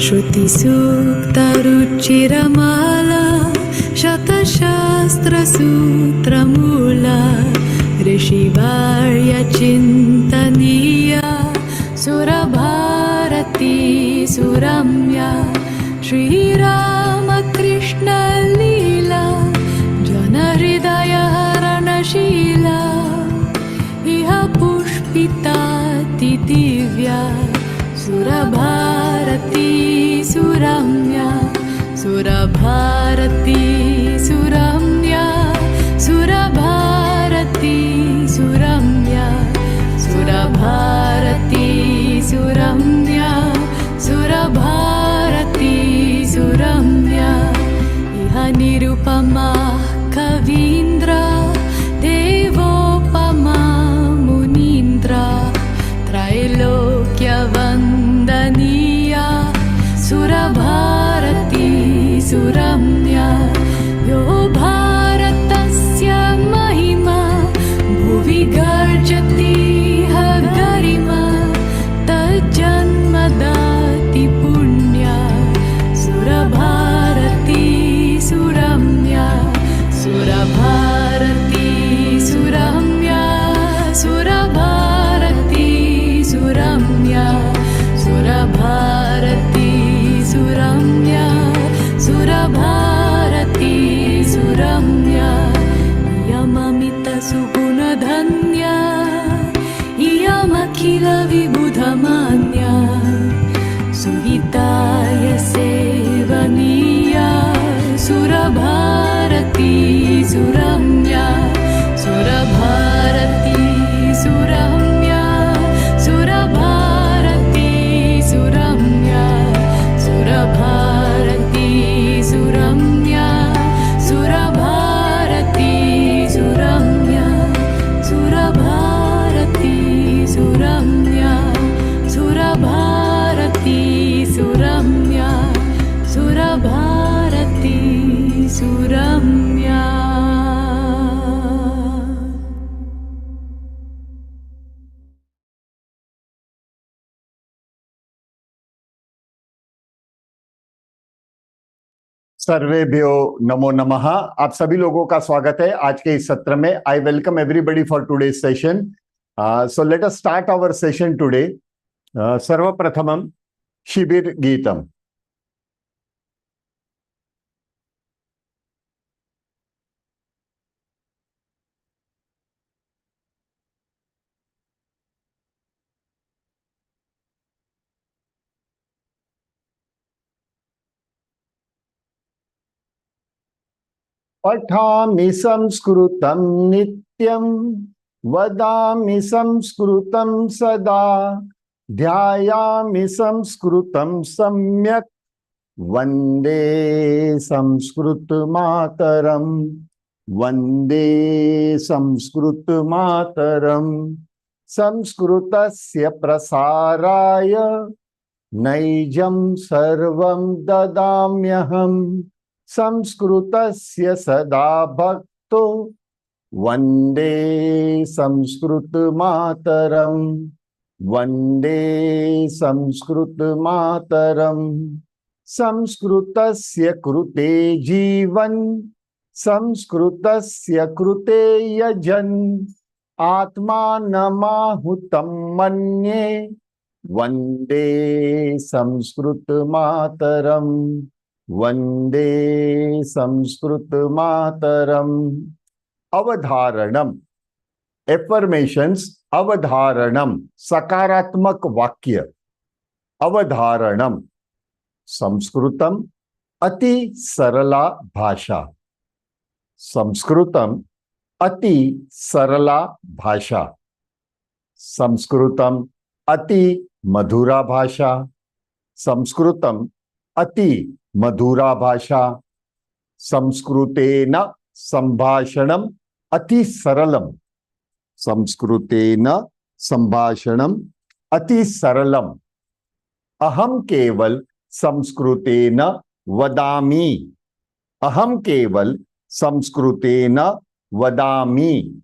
श्रुतिसूक्तरुचिरमाला शतशास्त्रसूत्रमूला ऋषिवर्यचिन्तनीया सुरभारती सुरम्या श्रीरामकृष्णलीला जनहृदयहरणशीला इह पुष्पिताति दिव्या सुरभारती सुरम्या सुरभारती सुरम्या सुरभारती सुरम्या सुरभारती सुरम्या सुरभारती सुरम्या इह निरुपमा कवीन्द्रा देवोपमा मुनीन्द्रा त्रैलोक्यवन्दनीया सुरभारती सुरम्या यो भारतस्य महिमा भुवि गर्जति गरिमा तज्जन्मदाति पुण्या सुरभारती सुरम्या सुरभारती सुरम्या सुरभारती सुरम्या सुरभारती सुरम्या सुरभारती सुरम्या इयममितसुगुणधन्या इयमखिलविबुधमान्या सुहिताय सेवनीया सुरभारती सुरम्या सुरभारती सुरम्या सुरभारती सुरम्या सुरभारती सुरम्या सुरभारती सुरम्या सुरभारती सुरम्या सुरभारती सुरम्या सुरभारती सुरम्या। सर्वेभ्यो नमो नमः। आप सभी लोगों का स्वागत है आज के इस सत्र में। I welcome everybody for today's session. So let us start our session today. सर्वप्रथमं शिबिर गीतम। पठामि संस्कृतं नित्यं वदामि संस्कृतं सदा ध्यायामि संस्कृतं सम्यक् वन्दे संस्कृत मातरम् वन्दे संस्कृत मातरम्। संस्कृतस्य प्रसाराय नैजं सर्वं ददाम्यहम् संस्कृतस्य सदा भक्तो वन्दे संस्कृत मातरम् वन्दे संस्कृत मातरम्। संस्कृतस्य कृते जीवन् संस्कृतस्य कृते यजन् आत्मानमाहुतं मन्ये वन्दे संस्कृत मातरम् वन्दे संस्कृत मातरम्। अवधारणम एफर्मेशंस। अवधारणम सकारात्मक वाक्य। अवधारणम संस्कृतम अति सरला भाषा। संस्कृतम अति सरला भाषा। संस्कृतम अति मधुरा भाषा। संस्कृतम अति मधुरा भाषा। संस्कृतेन संभाषणम अति सरलम। संस्कृतेन संभाषणम अति सरलम। अहम केवल संस्कृतेन वदामि। अहम केवल संस्कृतेन वदामि।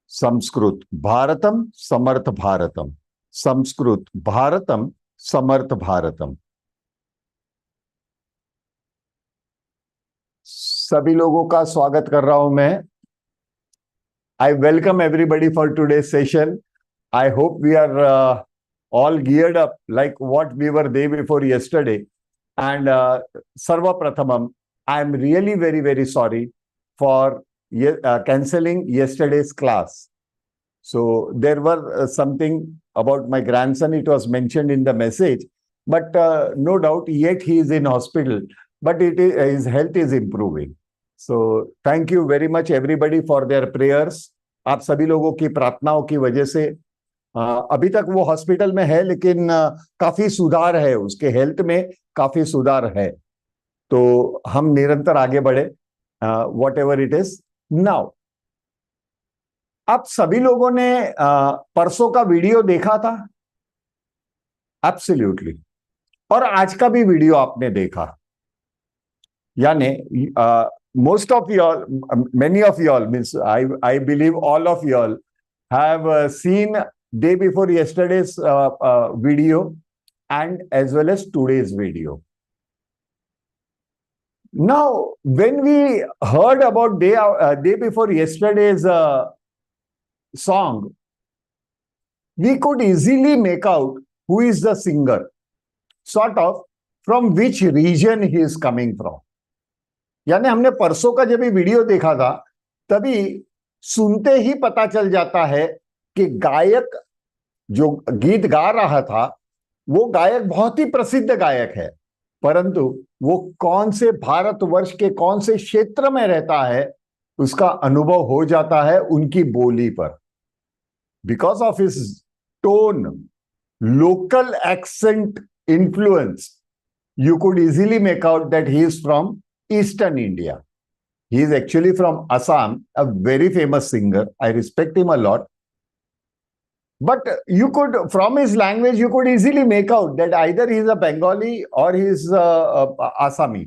संस्कृत भारतम समर्थ भारतम। संस्कृत भारतम समर्थ भारतम। सभी लोगों का स्वागत कर रहा हूं मैं. I welcome everybody for today's session. I hope we are all geared up like what we were day before yesterday. And Sarva Prathamam, I am really very, very sorry for cancelling yesterday's class. So there were something about my grandson, it was mentioned in the message, but no doubt yet he is in hospital, but his health is improving. So thank you very much everybody for their prayers. आप सभी लोगों की प्रार्थनाओं की वजह से अभी तक वो हॉस्पिटल में है, लेकिन काफी सुधार है, उसके हेल्थ में काफी सुधार है. तो हम निरंतर आगे बढ़े, what ever it is. Now आप सभी लोगों ने परसों का वीडियो देखा था? एब्सोल्युटली. और आज का भी वीडियो आपने देखा, यानी most of y'all, many of y'all, means I believe all of y'all have seen day before yesterday's video and as well as today's video. Now, when we heard about day before yesterday's song, we could easily make out who is the singer, sort of from which region he is coming from. यानी हमने परसों का जब भी video देखा था, तभी सुनते ही पता चल जाता है कि गायक जो गीत गा रहा था वो गायक बहुत ही प्रसिद्ध गायक है, परंतु वो कौन से भारतवर्ष के कौन से क्षेत्र में रहता है उसका अनुभव हो जाता है उनकी बोली पर. Because of his tone, local accent influence, you could easily make out that he is from Eastern India. He is actually from Assam, a very famous singer. I respect him a lot. But you could, from his language, you could easily make out that either he is a Bengali or he is Assami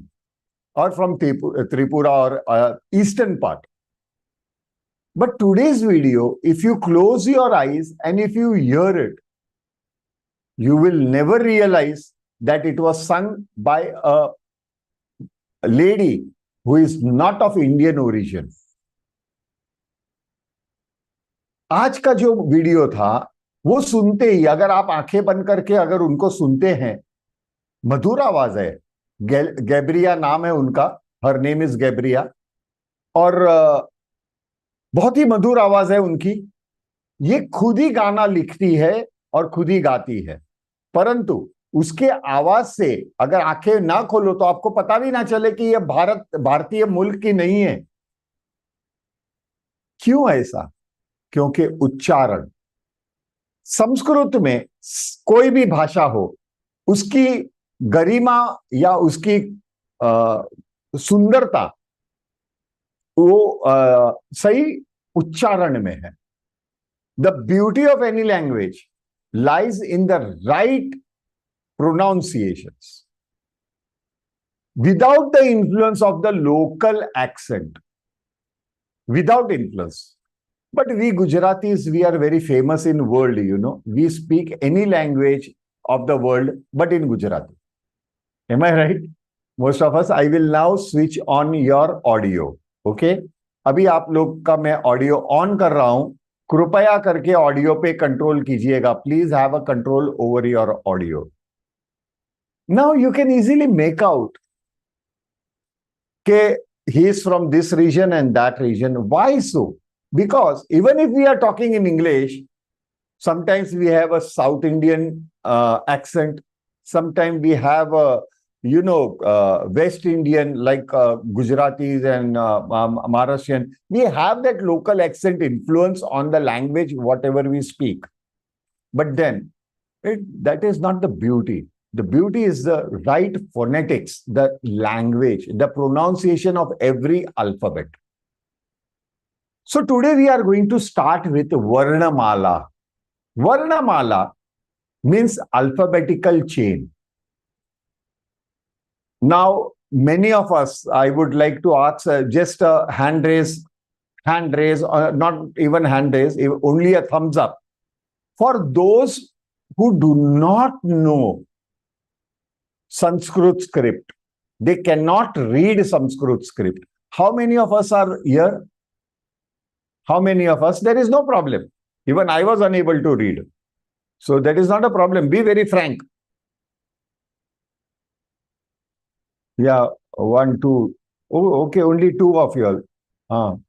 or from Tripura or eastern part. But today's video, if you close your eyes and if you hear it, you will never realize that it was sung by a lady who is not of Indian origin. आज का जो video था वो सुनते ही, अगर आप आंखें बंद करके अगर उनको सुनते हैं, मधुर आवाज है. गैब्रिया नाम है उनका, हर नेम इज गैब्रिया, और बहुत ही मधुर आवाज है उनकी. ये खुद ही गाना लिखती है और खुद ही गाती है, परंतु उसके आवाज से अगर आंखें ना खोलो तो आपको पता भी ना चले कि यह भारतीय मुल्क की नहीं है. क्यों ऐसा? क्योंकि उच्चारण. संस्कृत में कोई भी भाषा हो, उसकी गरिमा या उसकी सुंदरता वो सही उच्चारण में है. The beauty of any language lies in the right pronunciations without the influence of the local accent, without influence. But we Gujaratis, we are very famous in world, you know. We speak any language of the world but in Gujarati. Am I right? Most of us. I will now switch on your audio. Okay? अभी आप लोग का मैं audio on कर रहा हूं. कृपया करके ऑडियो पे कंट्रोल कीजिएगा. Please have a control over your audio. Now you can easily make out that he is from this region and that region. Why so? Because even if we are talking in English, sometimes we have a South Indian accent. Sometimes we have a, West Indian like Gujaratis and Maharashtrian. We have that local accent influence on the language, whatever we speak. But then that is not the beauty. The beauty is the right phonetics, the language, the pronunciation of every alphabet. So today we are going to start with Varnamala. Varnamala means alphabetical chain. Now, many of us, I would like to ask just a hand raise, not even hand raise, only a thumbs up. For those who do not know Sanskrit script, they cannot read Sanskrit script. How many of us are here? How many of us? There is no problem. Even I was unable to read. So that is not a problem. Be very frank. Yeah, one, two. Oh, okay, only two of you all.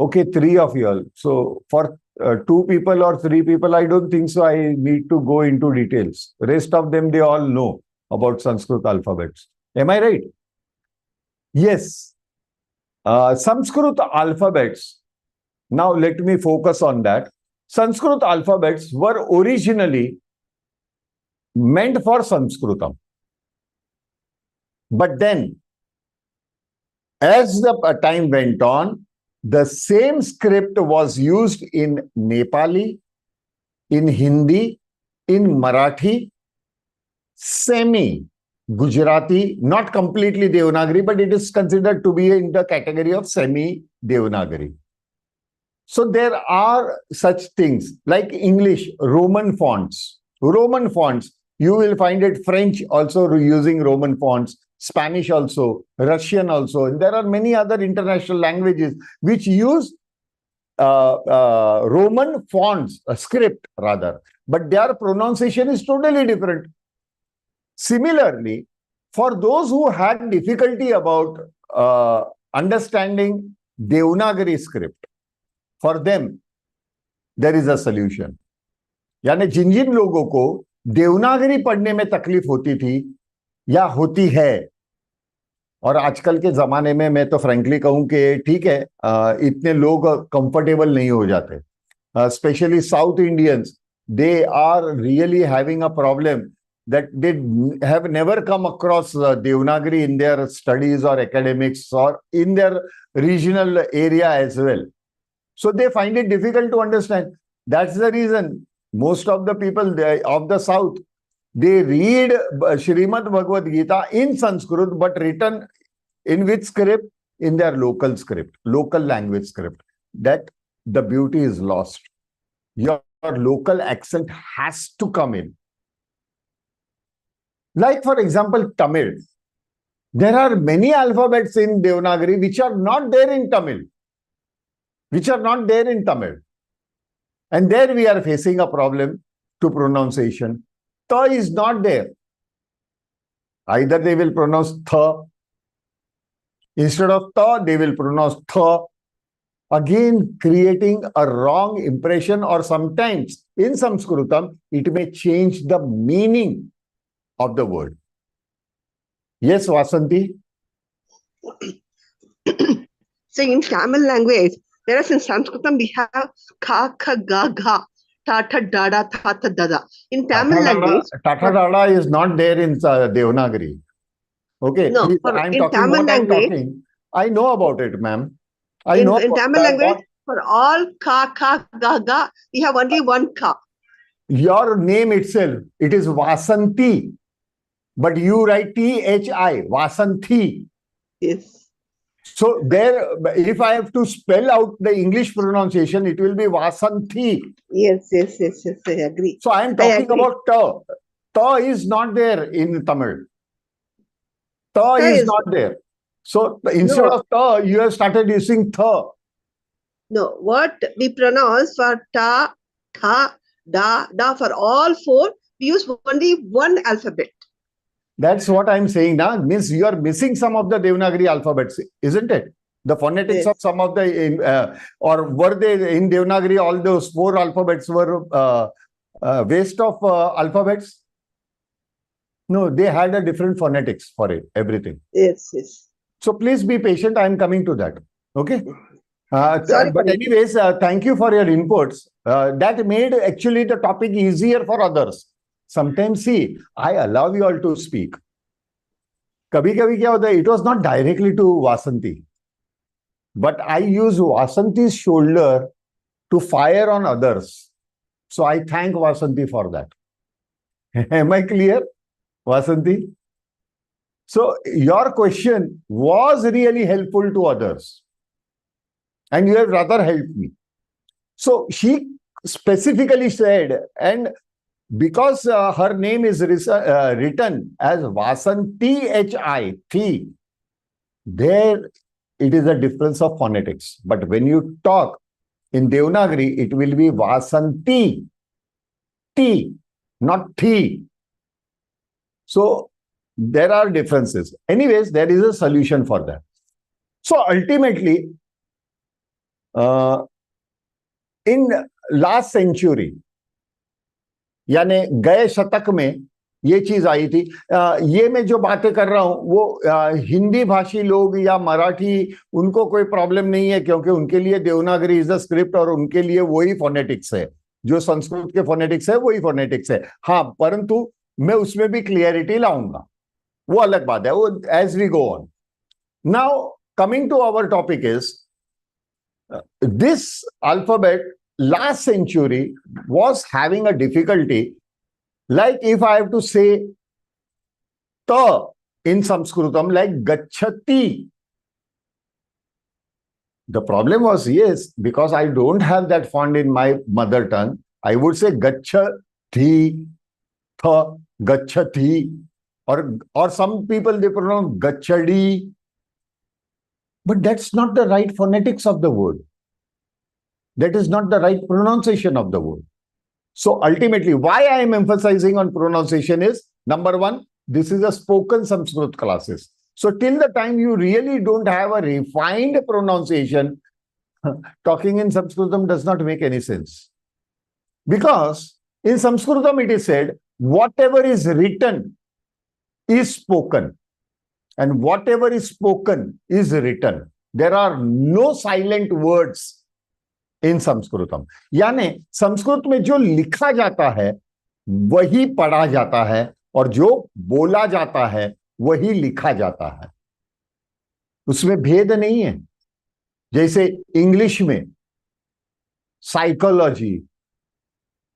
Okay, three of you all. So for two people or three people, I don't think so I need to go into details. Rest of them, they all know about Sanskrit alphabets. Am I right? Yes. Sanskrit alphabets. Now let me focus on that. Sanskrit alphabets were originally meant for Sanskritam. But then, as the time went on, the same script was used in Nepali, in Hindi, in Marathi, semi Gujarati, not completely Devanagari, but it is considered to be in the category of semi Devanagari. So there are such things like English, Roman fonts. Roman fonts, you will find it French also using Roman fonts, Spanish also, Russian also. And there are many other international languages which use Roman fonts, a script rather, but their pronunciation is totally different. Similarly, for those who had difficulty about understanding Devanagari script, for them, there is a solution. यानी जिन जिन लोगों को देवनागरी पढ़ने में तकलीफ होती थी या होती है, और आजकल के जमाने में मैं तो फ्रैंकली कहूं कि ठीक है, इतने लोग कंफर्टेबल नहीं हो जाते. Especially South Indians, they are really having a problem that they have never come across Devanagari in their studies or academics or in their regional area as well. So they find it difficult to understand. That's the reason most of the people of the South, they read Srimad Bhagavad Gita in Sanskrit, but written in which script? In their local script, local language script. That the beauty is lost. Your local accent has to come in. Like, for example, Tamil. There are many alphabets in Devanagari which are not there in Tamil. And there we are facing a problem to pronunciation. Ta is not there. Either they will pronounce tha. Instead of ta, they will pronounce tha. Again, creating a wrong impression, or sometimes in Sanskritam, it may change the meaning of the word. Yes, Vasanti? So in Tamil language, whereas in Sanskritam we have ka, kha, ga, gha, ta, ta, da, da, tha, ta, da, da. In Tamil language... Tata Dada is not there in Devanagari. Okay, no, please, I'm in talking Tamil what language, I'm talking. I know about it, ma'am. In Tamil language, for all ka, kha, ga, ga, we have only one ka. Your name itself, it is Vasanti. But you write Thi, Vasanti. Yes. So there, if I have to spell out the English pronunciation, it will be Vasanti. Yes, I agree. So I am talking about ta. Ta is not there in Tamil. Ta is not there. So instead of ta, you have started using tha. No, what we pronounce for ta, tha, da, da, for all four, we use only one alphabet. That's what I'm saying now. Means you are missing some of the Devanagari alphabets, isn't it? The phonetics of some of the, or were they in Devanagari, all those four alphabets were waste of alphabets? No, they had a different phonetics for it, everything. Yes. So please be patient. I'm coming to that. Okay. Sorry, but anyways, thank you for your inputs. That made actually the topic easier for others. Sometimes, see, I allow you all to speak. Kabhi-kabhi kya hota hai? It was not directly to Vasanti. But I use Vasanti's shoulder to fire on others. So I thank Vasanti for that. Am I clear, Vasanti? So your question was really helpful to others. And you have rather helped me. So she specifically said, and because her name is written as Vasanti, Thi, There it is a difference of phonetics. But when you talk in Devanagari, it will be Vasanti. T, not Thi. So there are differences. Anyways, there is a solution for that. So ultimately, in last century, यानी गए शतक में ये चीज आई थी. ये मैं जो बातें कर रहा हूं वो हिंदी भाषी लोग या मराठी उनको कोई प्रॉब्लम नहीं है, क्योंकि उनके लिए देवनागरी इज द स्क्रिप्ट और उनके लिए वही फोनेटिक्स है. जो संस्कृत के फोनेटिक्स है वही फोनेटिक्स है. हाँ, परंतु मैं उसमें भी क्लियरिटी लाऊंगा, वो अलग बात है, वो as we go on. Now coming to our topic is this alphabet last century was having a difficulty. Like if I have to say ta in Sanskrutam, like gachati. The problem was, yes, because I don't have that font in my mother tongue, I would say gachati, tha, gachati, or some people they pronounce gachadi. But that's not the right phonetics of the word. That is not the right pronunciation of the word. So ultimately, why I am emphasizing on pronunciation is, number one, this is a spoken Sanskrit classes. So till the time you really don't have a refined pronunciation, talking in Sanskritam does not make any sense. Because in Sanskritam it is said, whatever is written is spoken. And whatever is spoken is written. There are no silent words इन संस्कृतम. यानी संस्कृत में जो लिखा जाता है वही पढ़ा जाता है और जो बोला जाता है वही लिखा जाता है, उसमें भेद नहीं है. जैसे इंग्लिश में psychology,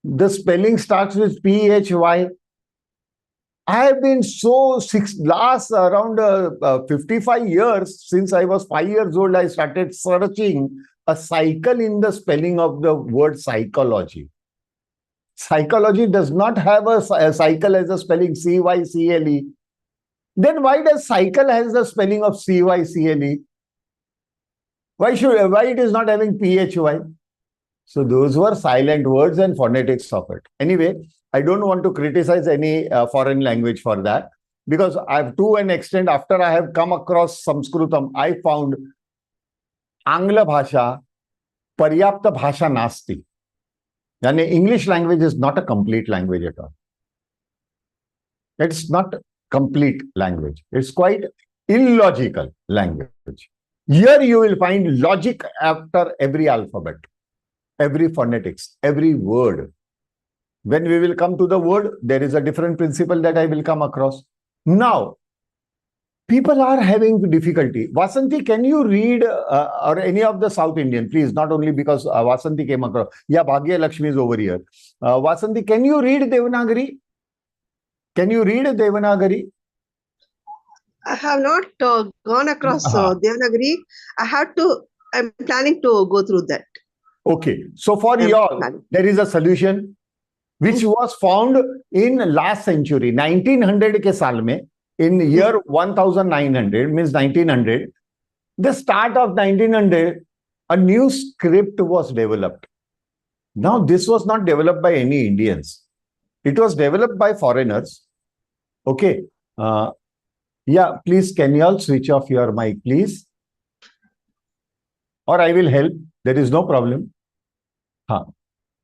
the spelling starts with PHY. I have been last around 55 years, since I was 5 years old, I started searching a cycle in the spelling of the word psychology. Psychology does not have a cycle as a spelling CYCLE. Then why does cycle has the spelling of CYCLE? Why it is not having PHY? So those were silent words and phonetics of it. Anyway, I don't want to criticize any foreign language for that, because I've to an extent, after I have come across Sanskritam, I found Angla Bhasha, Paryapta Bhasha Nasti. Yani English language is not a complete language at all. It's not complete language. It's quite illogical language. Here you will find logic after every alphabet, every phonetics, every word. When we will come to the word, there is a different principle that I will come across. Now, people are having difficulty. Vasanti, can you read, or any of the South Indian, please, not only because Vasanti came across. Yeah, Bhagya Lakshmi is over here. Vasanti, can you read Devanagari? Can you read Devanagari? I have not gone across Devanagari. I'm planning to go through that. Okay. So for y'all, there is a solution which was found in last century, 1900 ke saal mein. In year 1900, means 1900, the start of 1900, a new script was developed. Now, this was not developed by any Indians. It was developed by foreigners. Okay. Yeah, please, can you all switch off your mic, please? Or I will help. There is no problem.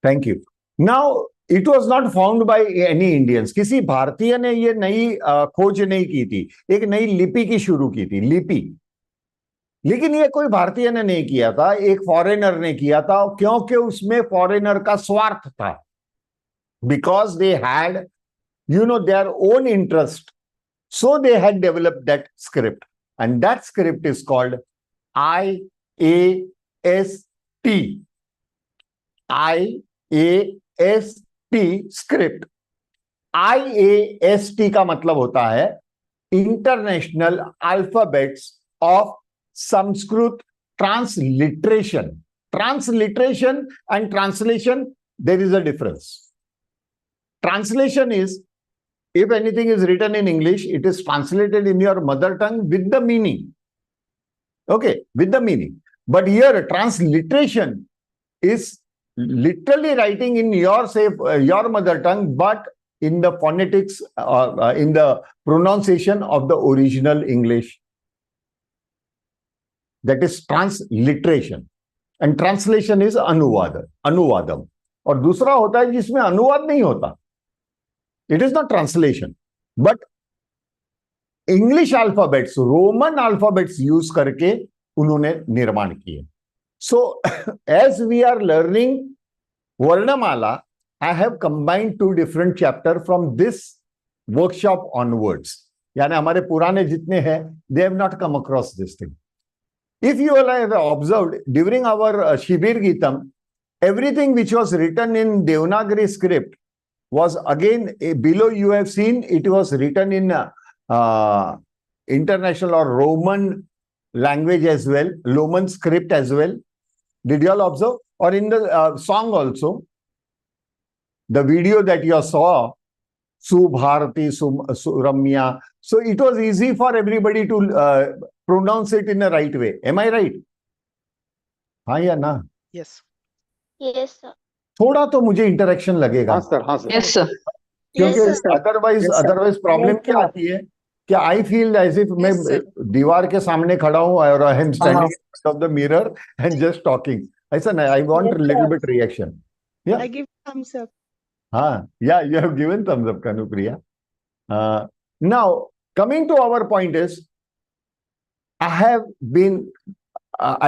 Thank you. Now, it was not found by any Indians. किसी भारतीय ने ये नई खोज नहीं की थी. एक नई लिपि की शुरू की थी, लिपि. लेकिन ये कोई भारतीय ने नहीं किया था, एक फॉरेनर ने किया था, क्योंकि उसमें फॉरेनर का स्वार्थ था. Because they had, their own interest. So they had developed that script. And that script is called IAST. IAST script. IAST का मतलब होता है international alphabets of Sanskrit transliteration. Transliteration and translation, there is a difference. Translation is, if anything is written in English, it is translated in your mother tongue with the meaning. Okay, with the meaning. But here transliteration is literally writing in your mother tongue, but in the phonetics, in the pronunciation of the original English. That is transliteration. And translation is अनुवादम. और दूसरा होता है जिसमें अनुवाद नहीं होता. It is not translation, but English alphabets, Roman alphabets use करके उन्होंने निर्माण किए. So, as we are learning Varnamala, I have combined 2 different chapters from this workshop onwards. यानी हमारे पुराने जितने हैं, they have not come across this thing. If you all have observed, during our Shibir Gitam, everything which was written in Devanagari script was again, below you have seen, it was written in international or Roman language as well, Roman script as well. Did you all observe? Or in the song also, the video that you saw, Subharati, Suramya. So it was easy for everybody to pronounce it in the right way. Am I right? हाँ या ना? Yes. Yes, sir. थोड़ा तो मुझे interaction लगेगा. हाँ sir, हाँ sir. Yes, sir. क्योंकि Yes, sir. अदरवाइज प्रॉब्लम क्या आती है कि आई फील एज इफ मैं दीवार के सामने खड़ा हूं और I am standing of the mirror and just talking. ऐसा नहीं. I want little bit reaction. Yeah I give thumbs up. हाँ, yeah you have given thumbs up Kanupriya. Now coming to our point is I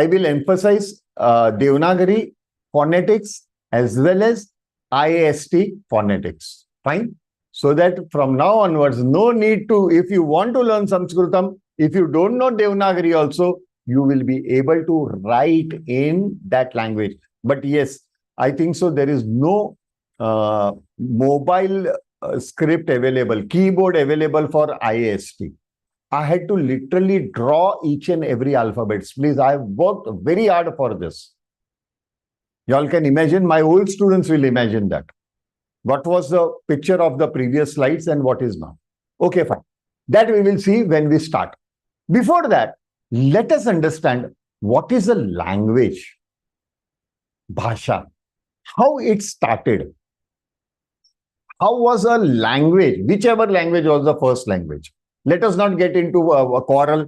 will emphasize Devanagari phonetics as well as IAST phonetics. Fine. So that from now onwards, no need to, if you want to learn Sanskritam, if you don't know Devanagari also, you will be able to write in that language. But yes, I think so. There is no mobile script available, keyboard available for IAST. I had to literally draw each and every alphabet. Please, I have worked very hard for this. You all can imagine, my old students will imagine that. What was the picture of the previous slides and what is now? Okay, fine. That we will see when we start. Before that, let us understand what is a language, bhasha, how it started. How was a language, whichever language was the first language. Let us not get into a quarrel.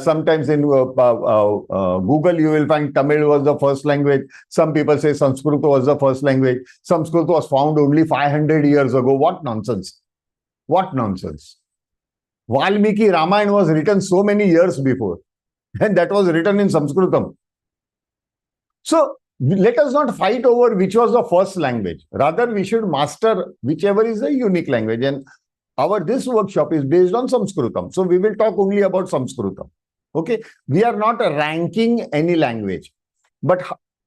Sometimes in Google, you will find Tamil was the first language. Some people say Sanskrit was the first language. Sanskrit was found only 500 years ago. What nonsense. What nonsense. Valmiki Ramayana was written so many years before. And that was written in Sanskritam. So let us not fight over which was the first language. Rather, we should master whichever is a unique language. And this workshop is based on Sanskritam. So we will talk only about Sanskritam. Okay. We are not ranking any language. But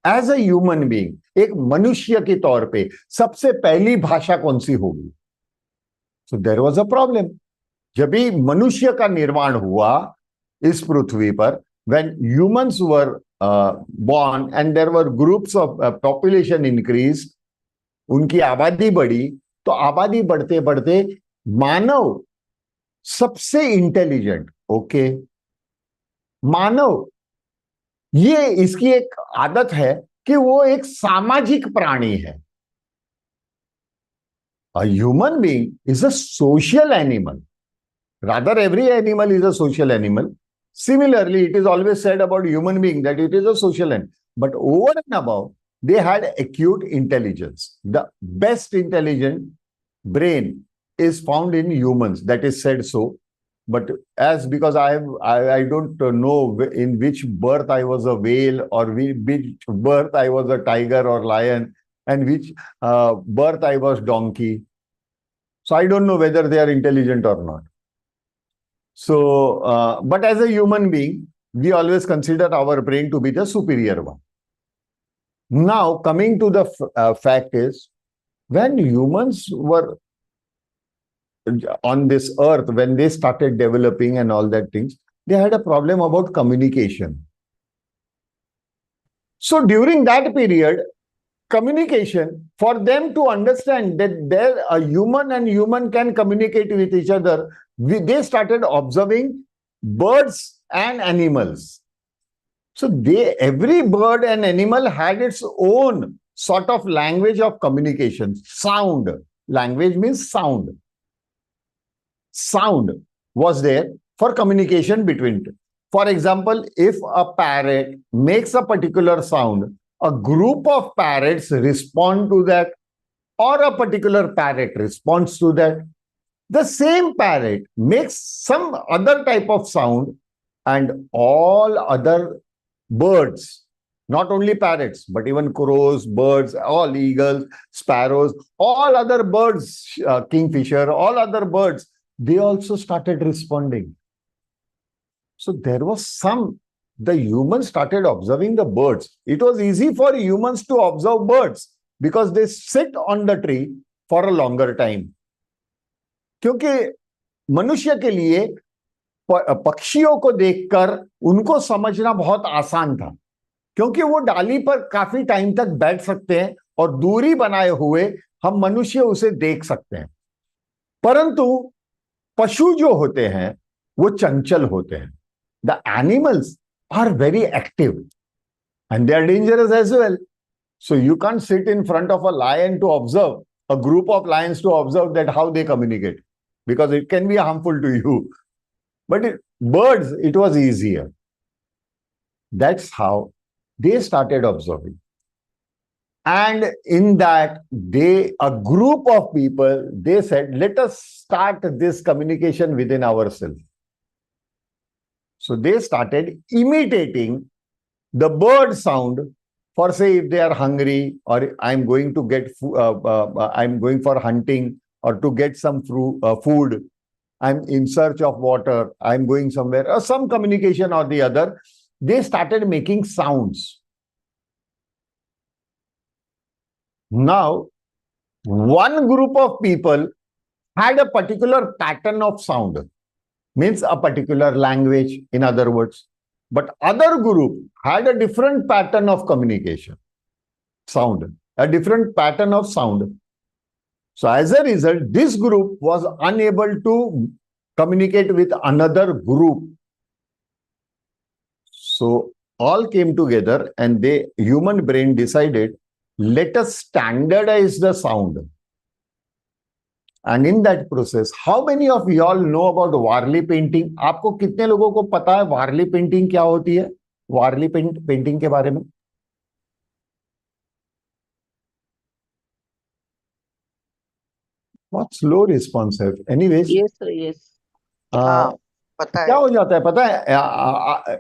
as a human being, एक मनुष्य के तौर पे सबसे पहली भाषा कौन सी होगी? So there was a problem. जब भी मनुष्य का निर्माण हुआ इस पृथ्वी पर, when humans were born and there were groups of population increased, उनकी आबादी बढ़ी, तो आबादी बढ़ते बढ़ते मानव सबसे इंटेलिजेंट. ओके, मानव ये इसकी एक आदत है कि वो एक सामाजिक प्राणी है. A human being is a social animal. Rather, every animal is a social animal. Similarly, it is always said about human being that it is a social animal. But over and above, they had acute intelligence. The best intelligent brain is found in humans. That is said so. But because I don't know in which birth I was a whale or which birth I was a tiger or lion and which birth I was donkey. So I don't know whether they are intelligent or not. So, but as a human being, we always consider our brain to be the superior one. Now, coming to the fact is, when humans were on this earth, when they started developing and all that things, they had a problem about communication. So during that period, communication, for them to understand that a human and human can communicate with each other, they started observing birds and animals. So every bird and animal had its own sort of language of communication. Sound. Language means sound. Sound was there for communication between. For example, if a parrot makes a particular sound, a group of parrots respond to that, or a particular parrot responds to that. The same parrot makes some other type of sound, and all other birds, not only parrots, but even crows, birds, all eagles, sparrows, all other birds, kingfisher, all other birds, they also started responding. So there was the humans started observing the birds. It was easy for humans to observe birds because they sit on the tree for a longer time. क्योंकि मनुष्य के लिए पक्षियों को देखकर उनको समझना बहुत आसान था, क्योंकि वो डाली पर काफी टाइम तक बैठ सकते हैं और दूरी बनाए हुए हम मनुष्य उसे देख सकते हैं. परंतु पशु जो होते हैं वो चंचल होते हैं. The animals are very active and they are dangerous as well. So you can't sit in front of a lion to observe, a group of lions to observe that how they communicate, because it can be harmful to you. But birds, it was easier. That's how they started observing. And in that, a group of people, they said, let us start this communication within ourselves. So they started imitating the bird sound for, say, if they are hungry, or I'm going to get, I'm going for hunting, or to get some food. I'm in search of water. I'm going somewhere, or some communication or the other. They started making sounds. Now, one group of people had a particular pattern of sound, means a particular language, in other words. But other group had a different pattern of communication, sound, a different pattern of sound. So as a result, this group was unable to communicate with another group. So all came together and human brain decided, let us standardize the sound. And in that process, how many of you all know about Warli painting? आपको कितने लोगों को पता है वारली painting क्या होती है? वारली painting के बारे में? What slow response है? Anyways. Yes, sir, yes. पता है. क्या हो जाता है पता है?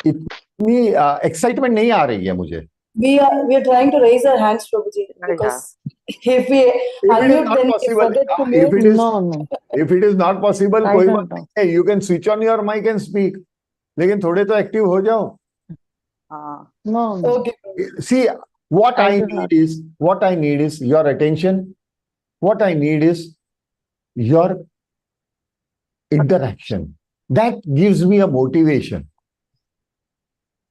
इतनी एक्साइटमेंट नहीं आ रही है मुझे. We are trying to raise our hands, Prabhuji, because if we unmute, then we forget to mute. No. If it is not possible, I कोई don't बात know. नहीं है. You can switch on your mic and speak. लेकिन थोड़े तो active हो जाओ. No. Okay. See, what I I do need is your attention. What I need is your interaction. That gives me a motivation.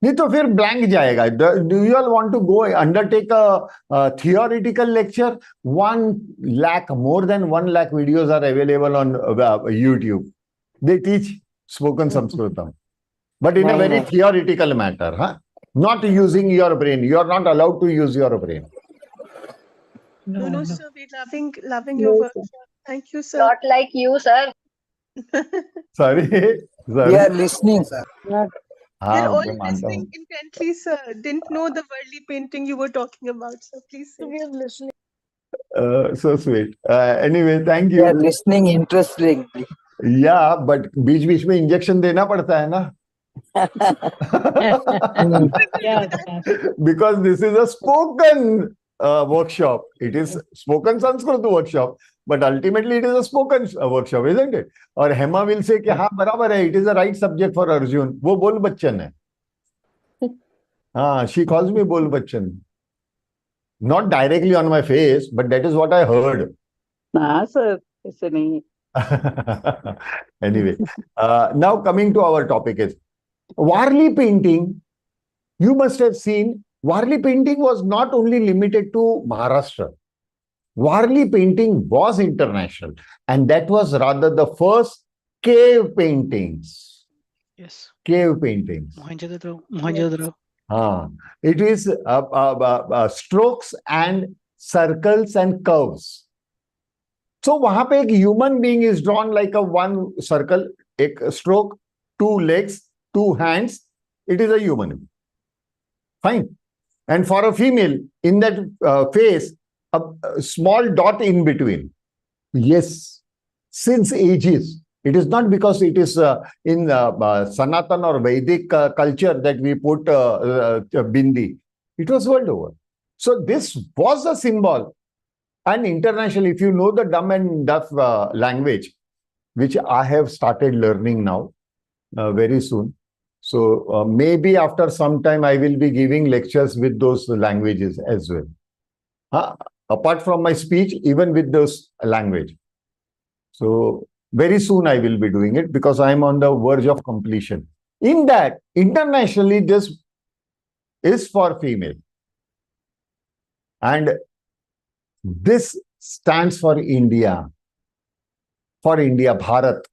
नहीं तो फिर blank जाएगा. Do you all want to go undertake a theoretical lecture? 1 lakh, more than 1 lakh videos are available on YouTube. They teach spoken Sanskritam, but in a very theoretical matter, huh? Not using your brain. You are not allowed to use your brain. No, sir. We're loving No, your work, sir. sir. Thank you, sir. Not like you, sir. Sorry. We are listening, sir. We're all मैं मानता listening हूँ. intently, sir. Didn't know the worldly painting you were talking about, sir. Please say. We are listening. So sweet. Anyway, thank We are you. listening interestingly. Yeah, but बीच में injection देना पड़ता है ना. Because this is a spoken workshop. It is spoken Sanskrit workshop, but ultimately it is a spoken workshop, isn't it? और Hema will say कि हाँ बराबर है. It is a right subject for Arjun. वो बोल बच्चन है. हाँ, she calls me बोल Bachchan. Not directly on my face, but that is what I heard. हाँ सर, ऐसे नहीं. Anyway, now coming to our topic is Warli painting. You must have seen Warli painting was not only limited to Maharashtra. Warli painting was international, and that was rather the first cave paintings. Yes. Cave paintings. Mohenjo-daro. It is strokes and circles and curves. So वहां पे एक human being is drawn like a one circle, एक stroke, two legs, two hands. It is a human being. Fine. And for a female, in that face, a small dot in between. Yes, since ages. It is not because it is in Sanatan or Vedic culture that we put bindi. It was world over. So this was a symbol. And internationally, if you know the dumb and deaf language, which I have started learning now very soon. So maybe after some time, I will be giving lectures with those languages as well. Apart from my speech, even with those language. So very soon I will be doing it because I am on the verge of completion. In that, internationally, this is for female. And this stands for India. For India, Bharat.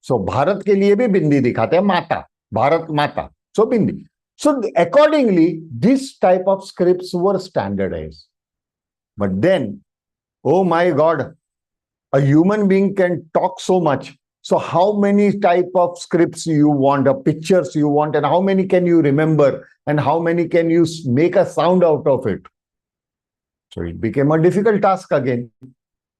So Bharat के लिए भी बिंदी दिखाते हैं माता, Bharat Mata. So bindi. So accordingly, this type of scripts were standardized. But then, oh my God, a human being can talk so much. So how many type of scripts you want, pictures you want, and how many can you remember, and how many can you make a sound out of it? So it became a difficult task again.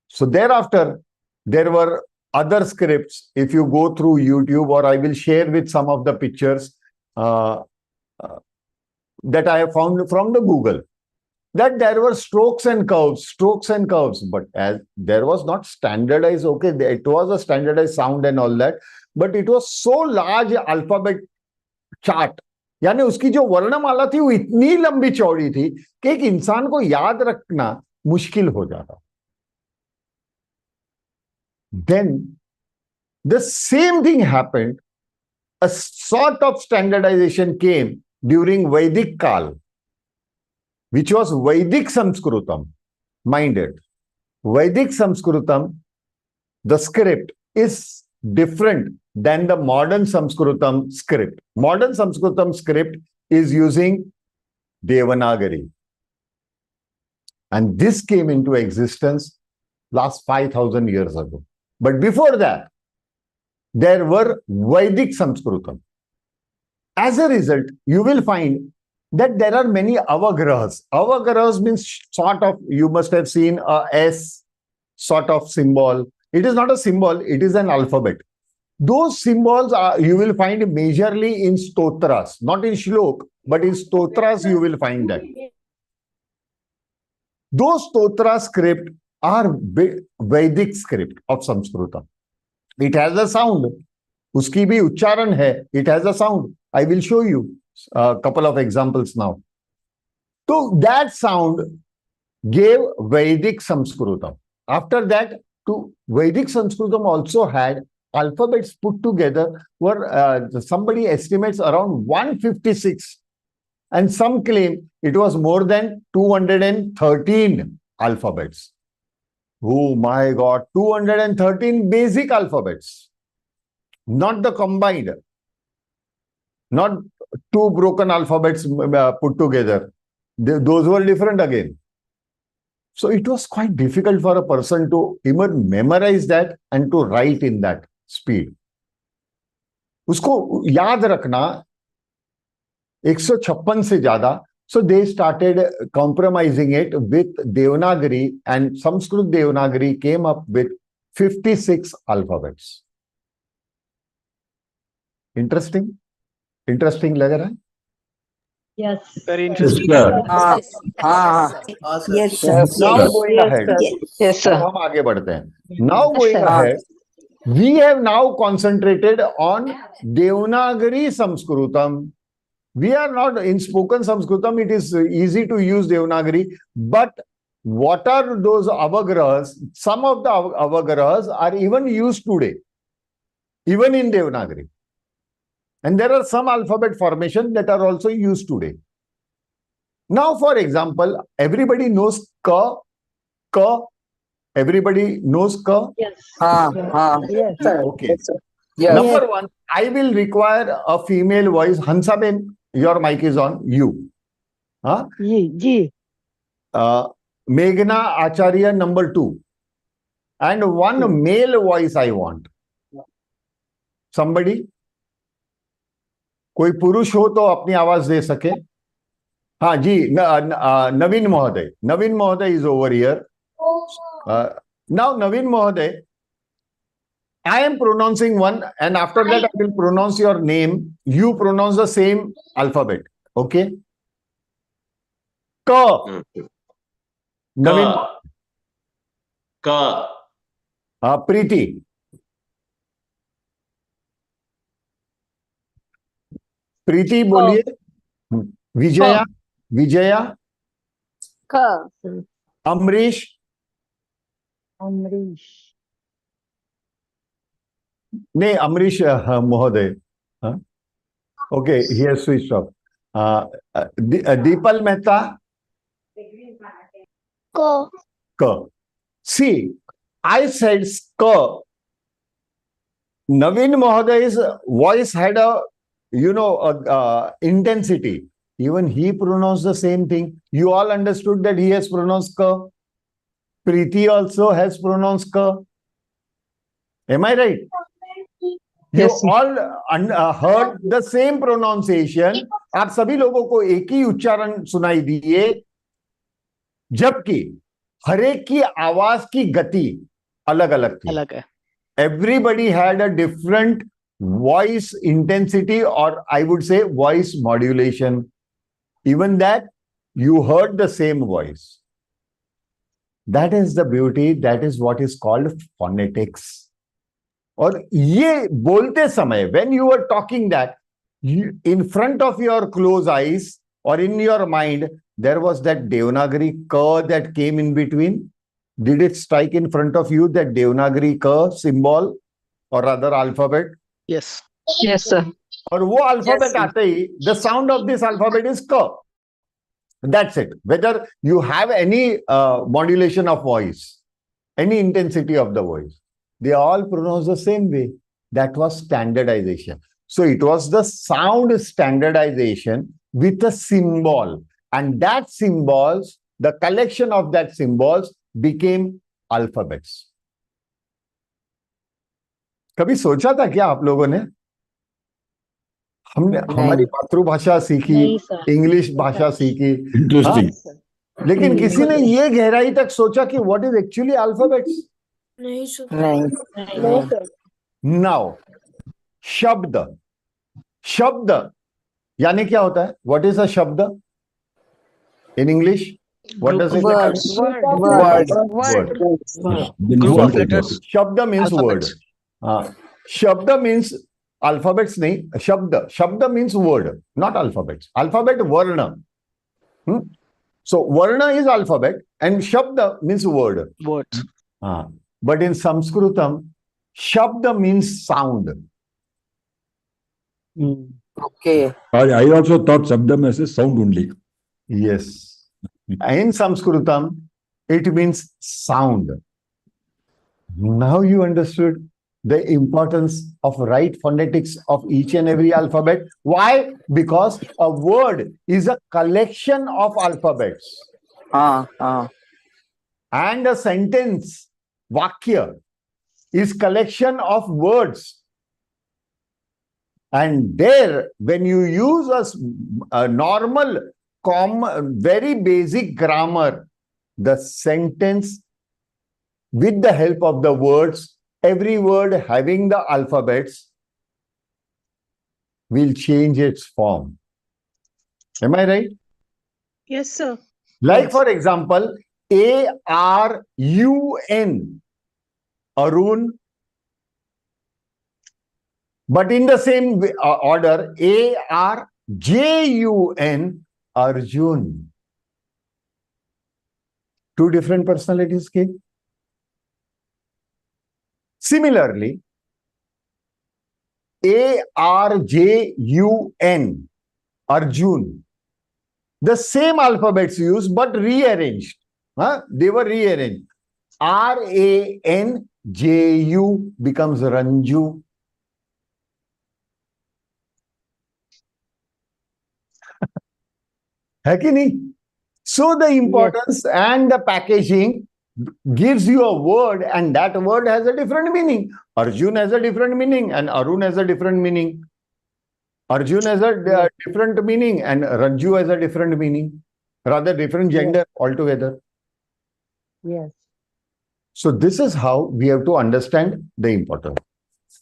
So thereafter, there were other scripts. If you go through YouTube, or I will share with some of the pictures that I have found from the Google, that there were strokes and curves, but as there was not standardized, okay, it was a standardized sound and all that, but it was so large alphabet chart, यानी उसकी जो वर्णमाला थी वो इतनी लंबी चौड़ी थी कि एक इंसान को याद रखना मुश्किल हो जाता. Then the same thing happened. A sort of standardization came during Vedic Kal, which was Vedic Sanskrutam. Mind it, Vedic Sanskrutam, the script is different than the modern Sanskrutam script. Modern Sanskrutam script is using Devanagari. And this came into existence last 5,000 years ago. But before that, there were Vedic Sanskrutam. As a result, you will find that there are many avagrahas. Avagrahas means sort of, you must have seen a S sort of symbol. It is not a symbol, it is an alphabet. Those symbols are, you will find majorly in stotras, not in shlok, but in stotras you will find that. Those stotra script are Vedic script of Sanskrut. It has a sound. Uski bhi uchcharan hai. It has a sound. I will show you a couple of examples now. So that sound gave Vedic Sanskrutam. After that, Vedic Sanskrutam also had alphabets put together were somebody estimates around 156, and some claim it was more than 213 alphabets. Oh my God, 213 basic alphabets, not the combined, not two broken alphabets put together. Those were different again. So it was quite difficult for a person to even memorize that and to write in that speed. उसको याद रखना 156 से ज्यादा. So they started compromising it with Devanagari, and Sanskrit Devanagari came up with 56 alphabets. Interesting? Interesting लग रहा है? Yes. Very interesting. Yes, Now going ahead. Yes, sir. अब हम आगे बढ़ते हैं. Now going ahead, we have now concentrated on Devanagari Sanskrutam. We are not in spoken Sanskrutam. It is easy to use Devanagari, but what are those avagrahas? Some of the avagrahas are even used today, even in Devanagari. And there are some alphabet formations that are also used today. Now, for example, everybody knows ka. Everybody knows ka? Yes. yes, Yes, sir. Okay. yes, sir. Yes. Number one, I will require a female voice. Hansaben, your mic is on. You. Huh? Ji. Meghna Acharya, number two. And one male voice I want. Somebody? कोई पुरुष हो तो अपनी आवाज दे सके. हाँ जी, नवीन महोदय. Naveen Mohoday is over here. Now, Naveen Mohoday, I am pronouncing one, and after that I will pronounce your name. You pronounce the same alphabet. Okay? Ka. Naveen. Ka. Preeti. प्रीति बोलिए. विजया. विजया. Ka. अमरीश. Amrish. नहीं, अमरीश महोदय. Okay, he has switched off. Deepal Mehta. Ka. Ka. See, I said ka. Naveen Mohoday's voice had a, intensity. Even he pronounced the same thing. You all understood that he has pronounced ka. Preeti also has pronounced ka. Am I right? Yes. You all heard the same pronunciation. आप सभी लोगों को एक ही उच्चारण सुनाई दिए, जबकि हर एक की आवाज की गति अलग अलग थी. अलग है. Everybody had a different voice intensity, or I would say voice modulation. Even that, you heard the same voice. That is the beauty. That is what is called phonetics. और ये बोलते समय, when you were talking that, in front of your closed eyes or in your mind, there was that Devanagari ka that came in between. Did it strike in front of you, that Devanagari ka symbol or other alphabet? Yes. Yes, sir. और वो alphabet आते ही, the sound of this alphabet is ka. That's it. Whether you have any modulation of voice, any intensity of the voice, they all pronounce the same way. That was standardization. So it was the sound standardization with a symbol. And that symbols, the collection of that symbols became alphabets. कभी सोचा था क्या आप लोगों ने? हमने हमारी मातृभाषा सीखी, इंग्लिश भाषा सीखी. Interesting. लेकिन किसी ने ये गहराई तक सोचा कि what is actually alphabets? नहीं. Now, शब्द. शब्द यानी क्या होता है? What is a शब्द in English? What does it mean? Word. Group of letters. Shabda means word. Shabda means alphabets nahi. Shabda means word, not alphabets. Alphabet varna. So varna is alphabet and shabda means word. Words. But in Sanskritam, shabda means sound. Okay. I also thought Shabdam as a sound only. Yes. In Sanskritam, it means sound. Now you understood the importance of right phonetics of each and every alphabet. Why? Because a word is a collection of alphabets. And a sentence, vakya, is collection of words. And there, when you use a normal, very basic grammar, the sentence with the help of the words, every word having the alphabets will change its form. Am I right? Yes, sir. Like, for example, A-R-U-N, Arun. But in the same order, A-R-J-U-N, Arjun. Two different personalities came. Similarly, A-R-J-U-N, Arjun. The same alphabets used, but rearranged. They were rearranged. R-A-N-J-U becomes Ranju. है कि नहीं? So the importance and the packaging gives you a word, and that word has a different meaning. Arjun has a different meaning, and Arun has a different meaning. Arjun has a different meaning, and Ranju has a different meaning. Rather different gender altogether. Yes. So this is how we have to understand the importance.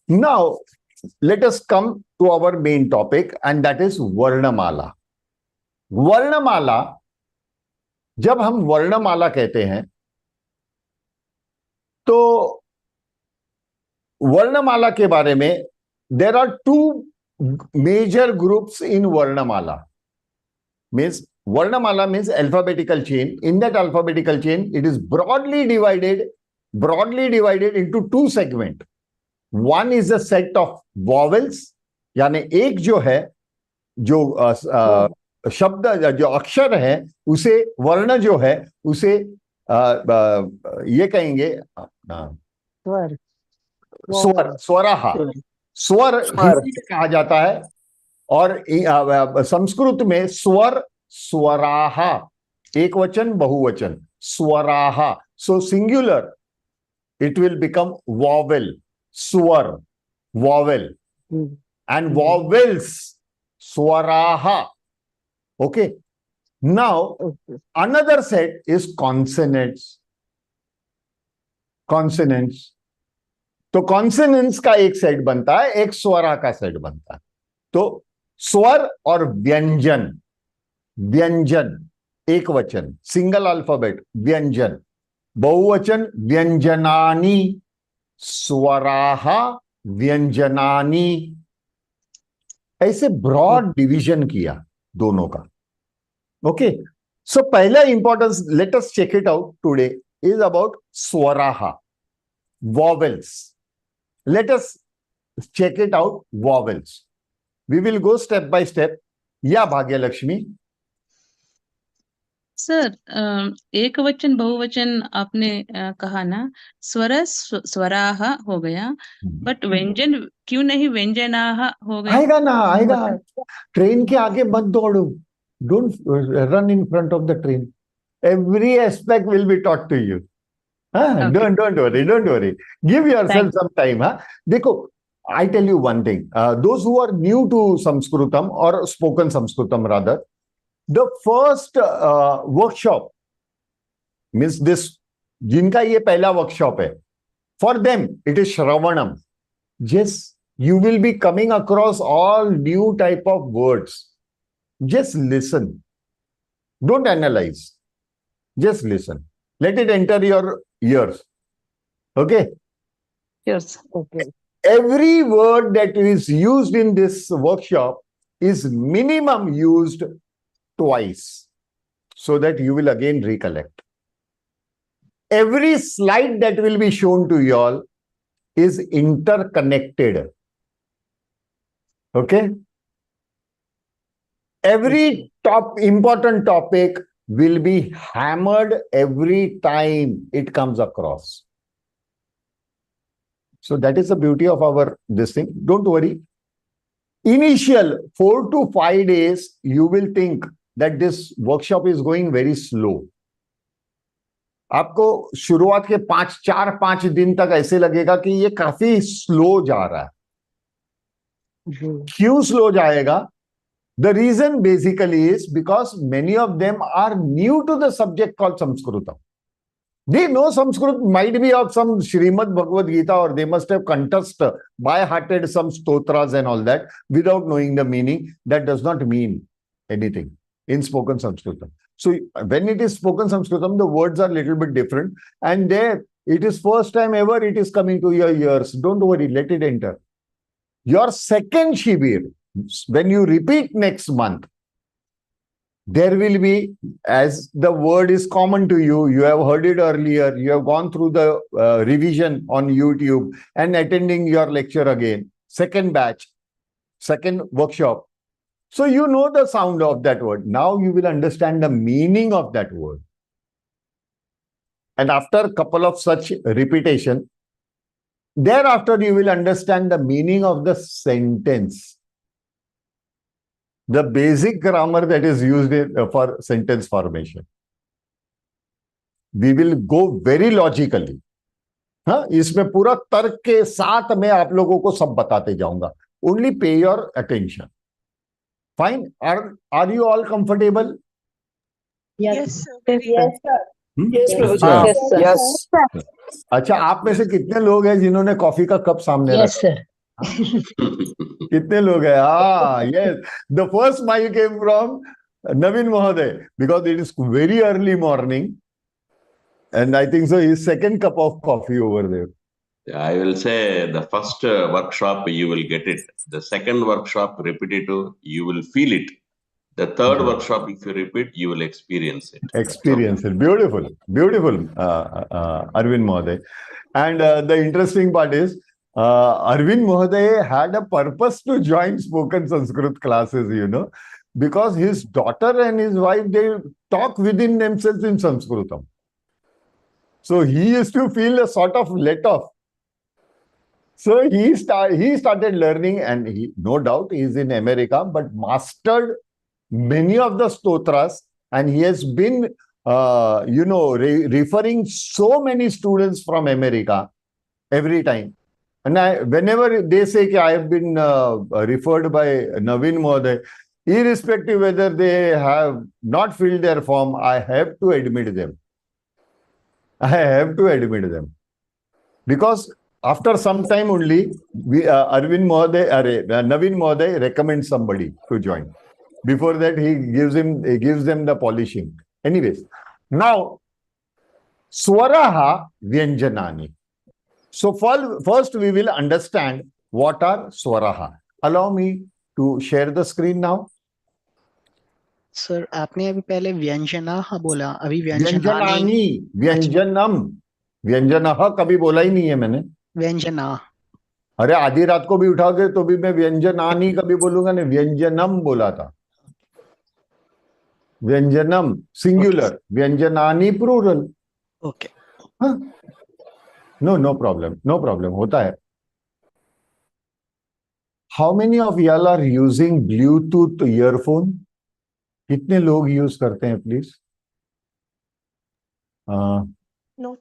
Now, let us come to our main topic, and that is Varnamala. Varnamala, जब हम वर्णमाला कहते हैं तो वर्णमाला के बारे में there are two major groups in वर्णमाला. मीन्स वर्णमाला means alphabetical chain. In that alphabetical chain, it is broadly divided into two segments. One is a set of vowels, यानी एक जो है जो शब्द जो अक्षर है उसे वर्ण जो है उसे ये कहेंगे स्वर. स्वराहा. स्वर हिंदी में कहा जाता है और संस्कृत में स्वर स्वराहा, एक वचन बहुवचन, स्वराहा. सो singular it will become vowel, swar, vowel, and vowels, swaraha. Okay. Now, another set is consonants. Consonants. तो consonants का एक सेट बनता है, एक स्वरा का सेट बनता है. तो स्वर और व्यंजन. व्यंजन एक वचन, सिंगल अल्फाबेट, व्यंजन. बहुवचन व्यंजनानि, स्वराहा व्यंजनानि. ऐसे ब्रॉड डिवीजन किया दोनों का. ओके. सो पहला importance, let us check it out today, is about स्वराहा, vowels. Let us check it out, vowels. We will go step by step. या भाग्य लक्ष्मी. सर, एक वचन बहुवचन आपने कहा ना, स्वर स्वराह हो गया, बट व्यंजन क्यों नहीं व्यंजनाह हो गया? आएगा ना, आएगा. ट्रेन के आगे मत दौड़ो. Don't run in front of the train. Every aspect will be taught to you. Okay. Don't worry. Give yourself some time. देखो, I tell you one thing. Those who are new to Sanskritam or spoken Sanskritam rather, the first workshop means this, जिनका ये पहला workshop है, for them it is Shravanam. Just you will be coming across all new type of words. Just listen. Don't analyze. Just listen. Let it enter your ears. Okay? Yes. Okay. Every word that is used in this workshop is minimum used twice, so that you will again recollect. Every slide that will be shown to you all is interconnected. Okay? Every important topic will be hammered every time it comes across. So that is the beauty of our this thing. Don't worry. Initial 4 to 5 days, you will think that this workshop is going very slow. आपको शुरुआत के 4-5 दिन तक ऐसे लगेगा कि ये काफी स्लो जा रहा है. क्यों स्लो जाएगा? The reason basically is because many of them are new to the subject called Sanskrutam. They know Sanskrit might be of some Srimad Bhagavad Gita, or they must have concussed by-hearted some stotras and all that without knowing the meaning. That does not mean anything in spoken Sanskritam. So when it is spoken Sanskritam, the words are a little bit different. And there, it is first time ever it is coming to your ears. Don't worry, let it enter. Your second Shibir, when you repeat next month, there will be, as the word is common to you, you have heard it earlier, you have gone through the revision on YouTube and attending your lecture again, second batch, second workshop. So you know the sound of that word. Now you will understand the meaning of that word. And after a couple of such repetition, thereafter you will understand the meaning of the sentence. the basic grammar that is used for sentence formation. We will go very logically. हाँ, इसमें पूरा तर्क के साथ मैं आप लोगों को सब बताते जाऊंगा. Only pay your attention. Fine. Are you all comfortable? Yes, sir. Yes, sir. Yes, Prabhuji. हाँ. Yes, sir. Yes. अच्छा, आप में से कितने लोग हैं जिन्होंने कॉफी का कप सामने Yes, रखा? sir. कितने लोग हैं? हाँ, yes. The first smile came from Navin Mohoday because it is very early morning, and I think so his second cup of coffee over there. I will say the first workshop, you will get it. The second workshop, repetitive, you will feel it. The third workshop, if you repeat, you will experience it. Experience it. Beautiful. Beautiful, Arvind Mohoday. And the interesting part is, Arvind Mohoday had a purpose to join spoken Sanskrit classes, you know, because his daughter and his wife, they talk within themselves in Sanskritam. So he used to feel a sort of let off. So he started learning, and he, no doubt, he's in America, but mastered many of the stotras, and he has been, referring so many students from America every time. And whenever they say that I have been referred by Navin Mohoday, irrespective whether they have not filled their form, I have to admit them. I have to admit them. Because after some time only, Navin Mohoday recommends somebody to join. Before that, he gives them the polishing. Anyways, now, Swaraha Vyanjanani. So first we will understand what are Swaraha. Allow me to share the screen now. Sir आपने अभी पहले व्यंजना बोला, अभी व्यंजनानी, व्यंजनम, व्यंजनः कभी बोला ही नहीं है मैंने. व्यंजना. अरे आधी रात को भी उठाओगे तो भी मैं व्यंजनानी कभी बोलूंगा नहीं, व्यंजनम बोला था. व्यंजनम सिंगुलर, व्यंजनानी plural. Okay. No problem, no problem. होता है. How many of y'all are using Bluetooth earphone? कितने लोग यूज करते हैं please? No.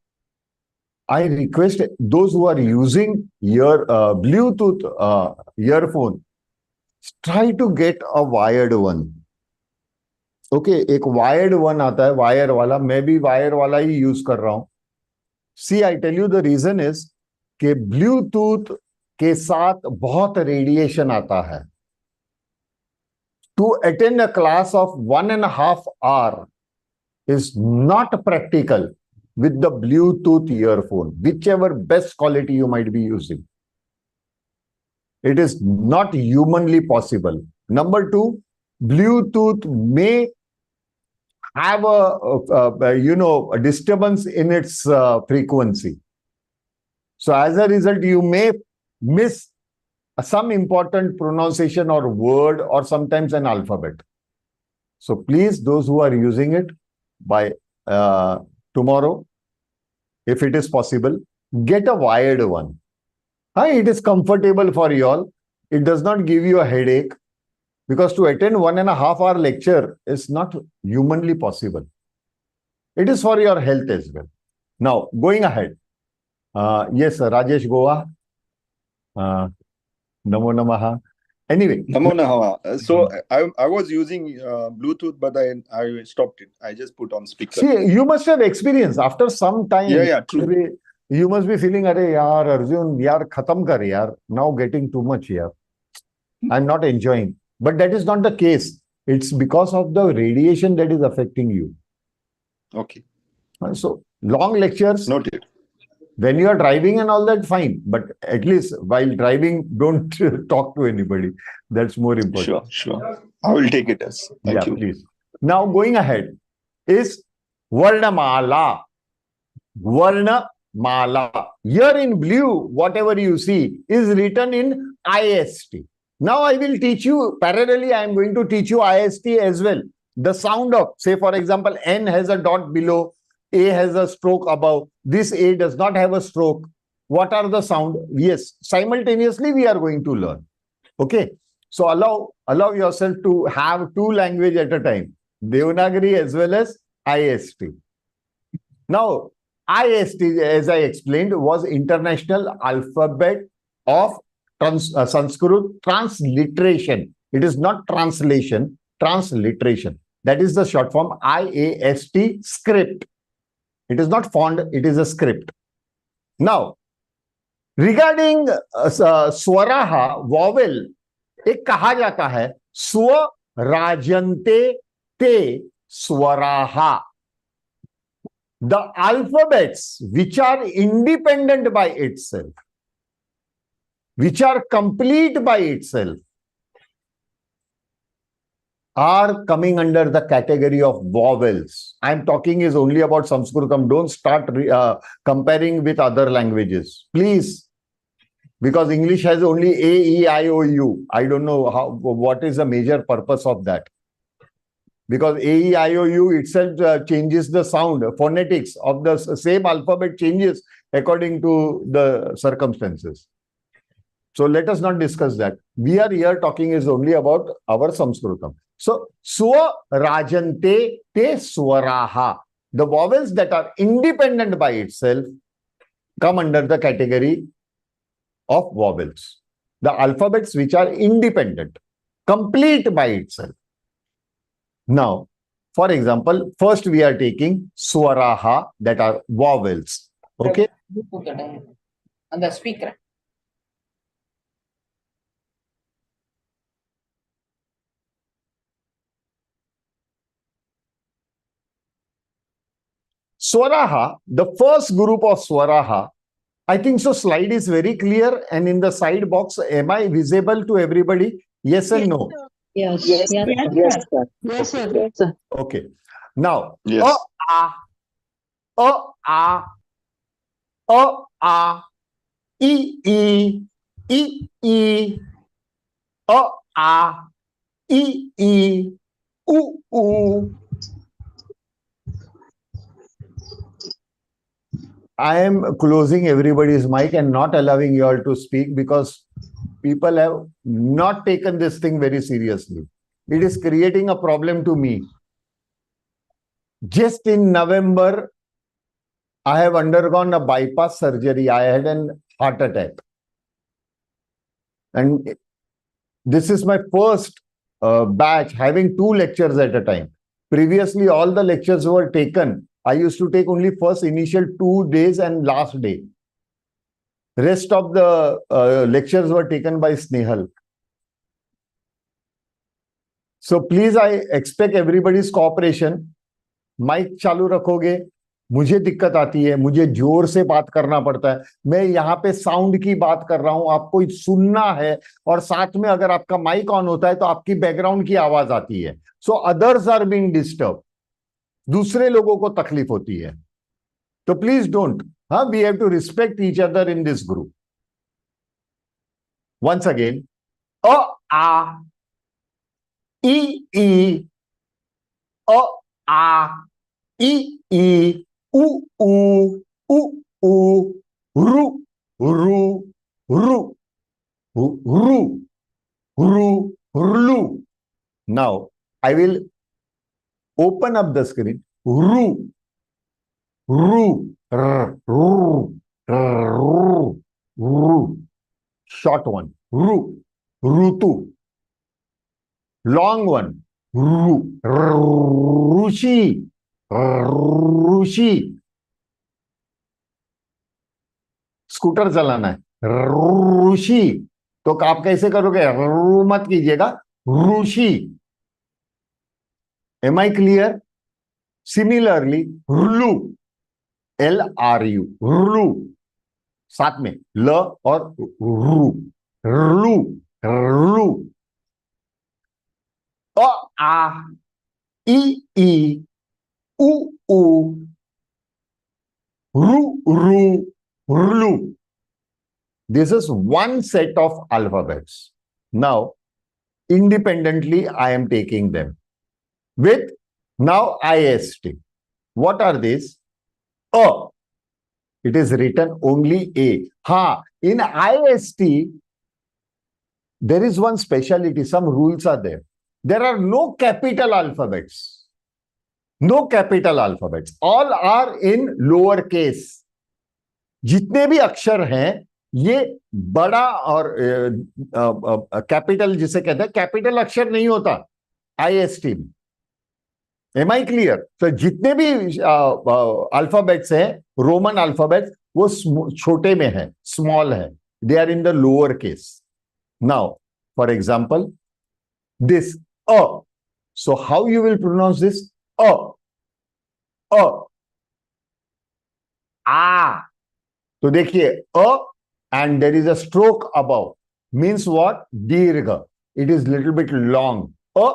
I request those who are using your Bluetooth earphone, try to get a wired one. Okay, एक wired one आता है, wire वाला. मैं भी wire वाला ही यूज कर रहा हूं. See, I tell you the reason is कि Bluetooth के साथ बहुत रेडिएशन आता है. To attend a class of 1.5 hours is not practical with the Bluetooth earphone, whichever best quality you might be using. It is not humanly possible. Number two, Bluetooth may have a disturbance in its frequency. So as a result, you may miss some important pronunciation or word, or sometimes an alphabet. So please, those who are using it, by tomorrow, if it is possible, get a wired one. It is comfortable for you all. It does not give you a headache, because to attend 1.5 hour lecture is not humanly possible. It is for your health as well. Now, going ahead. Yes, Rajesh Goa. Namo Namaha. Anyway. Namo Namaha. So I was using Bluetooth, but I stopped it. I just put on speaker. See, you must have experience after some time. Yeah, true. You must be feeling, "Arey yaar, Arjun, yaar, khatam kar yaar. Now getting too much here. I'm not enjoying." But that is not the case. It's because of the radiation that is affecting you. Okay. So long lectures. Noted. When you are driving and all that, fine. But at least while driving, don't talk to anybody. That's more important. Sure. I will take it as. Thank you. Please. Now, going ahead is Varnamala. Varnamala. Here in blue, whatever you see is written in IAST. Now, I will teach you, parallelly, I am going to teach you IAST as well. The sound of, say, for example, N has a dot below, A has a stroke above. This A does not have a stroke. What are the sound? Yes, simultaneously we are going to learn. Okay. So allow yourself to have two languages at a time, Devanagari as well as IAST. Now, IAST, as I explained, was International Alphabet of Sanskrit transliteration. It is not translation, transliteration. That is the short form IAST script. It is not font, it is a script. Now, regarding स्वराहा, vowel, एक कहा जाता है स्व राजन्ते ते स्वराहा. The alphabets which are independent by itself, which are complete by itself, are coming under the category of vowels. I'm talking is only about Sanskritam. Don't start comparing with other languages, please, because English has only A, E, I, O, U. I don't know what is the major purpose of that. Because A, E, I, O, U itself changes the sound. Phonetics of the same alphabet changes according to the circumstances. So let us not discuss that. We are here talking is only about our Sanskritam. So, swa rajante te swaraha. The vowels that are independent by itself come under the category of vowels. The alphabets which are independent, complete by itself. Now, for example, first we are taking swaraha, that are vowels. Okay? On the speaker. Swaraha, the first group of swaraha, I think so slide is very clear, and in the side box, am I visible to everybody? Yes and no? Yes. Yes, Yes. sir. Yes. Sir. Yes, sir. Yes, sir. Okay. Now, Yes. a, I, I, I, u. I am closing everybody's mic and not allowing you all to speak because people have not taken this thing very seriously. It is creating a problem to me. Just in November, I have undergone a bypass surgery. I had an heart attack. And this is my first batch having 2 lectures at a time. Previously, all the lectures were taken. I used to take only first initial 2 days and last day. Rest of the lectures were taken by Snehal. So please, I expect everybody's cooperation. Mic चालू रखोगे, मुझे दिक्कत आती है, मुझे जोर से बात करना पड़ता है. मैं यहाँ पे साउंड की बात कर रहा हूं, आपको सुनना है, और साथ में अगर आपका माइक ऑन होता है तो आपकी बैकग्राउंड की आवाज आती है. So others are being disturb. दूसरे लोगों को तकलीफ होती है. तो please don't. We have to respect each other in this group. Once again, आ, ई, आ, ई, उ, रू, rlu. Now, I will open up the screen. Ru, short one. Rutu. Long one. Rushi. Scooter चलाना है. ऋषि. तो आप कैसे करोगे? मत कीजिएगा. ऋषि. Am I clear? Similarly, rlu. LRU. rlu. साथ में ल और रू. rlu. आ, ई, उ, rlu. This is one set of alphabets. Now, independently, I am taking them with now IAST. What are these? A. It is written only A. In IAST, there is one speciality, some rules are there. There are no capital alphabets. No capital alphabets. All are in lower case. जितने भी अक्षर हैं ये बड़ा और capital जिसे कहते हैं, कैपिटल अक्षर नहीं होता IAST में. Am I clear? तो जितने भी अल्फाबेट्स हैं, रोमन अल्फाबेट्स, वो छोटे में है, स्मॉल है. They are in the lower case. Now, for example, this a. So how you will pronounce this? A. A. तो देखिए a and there is a stroke above. Means what? Dirgha. It is little bit long. A.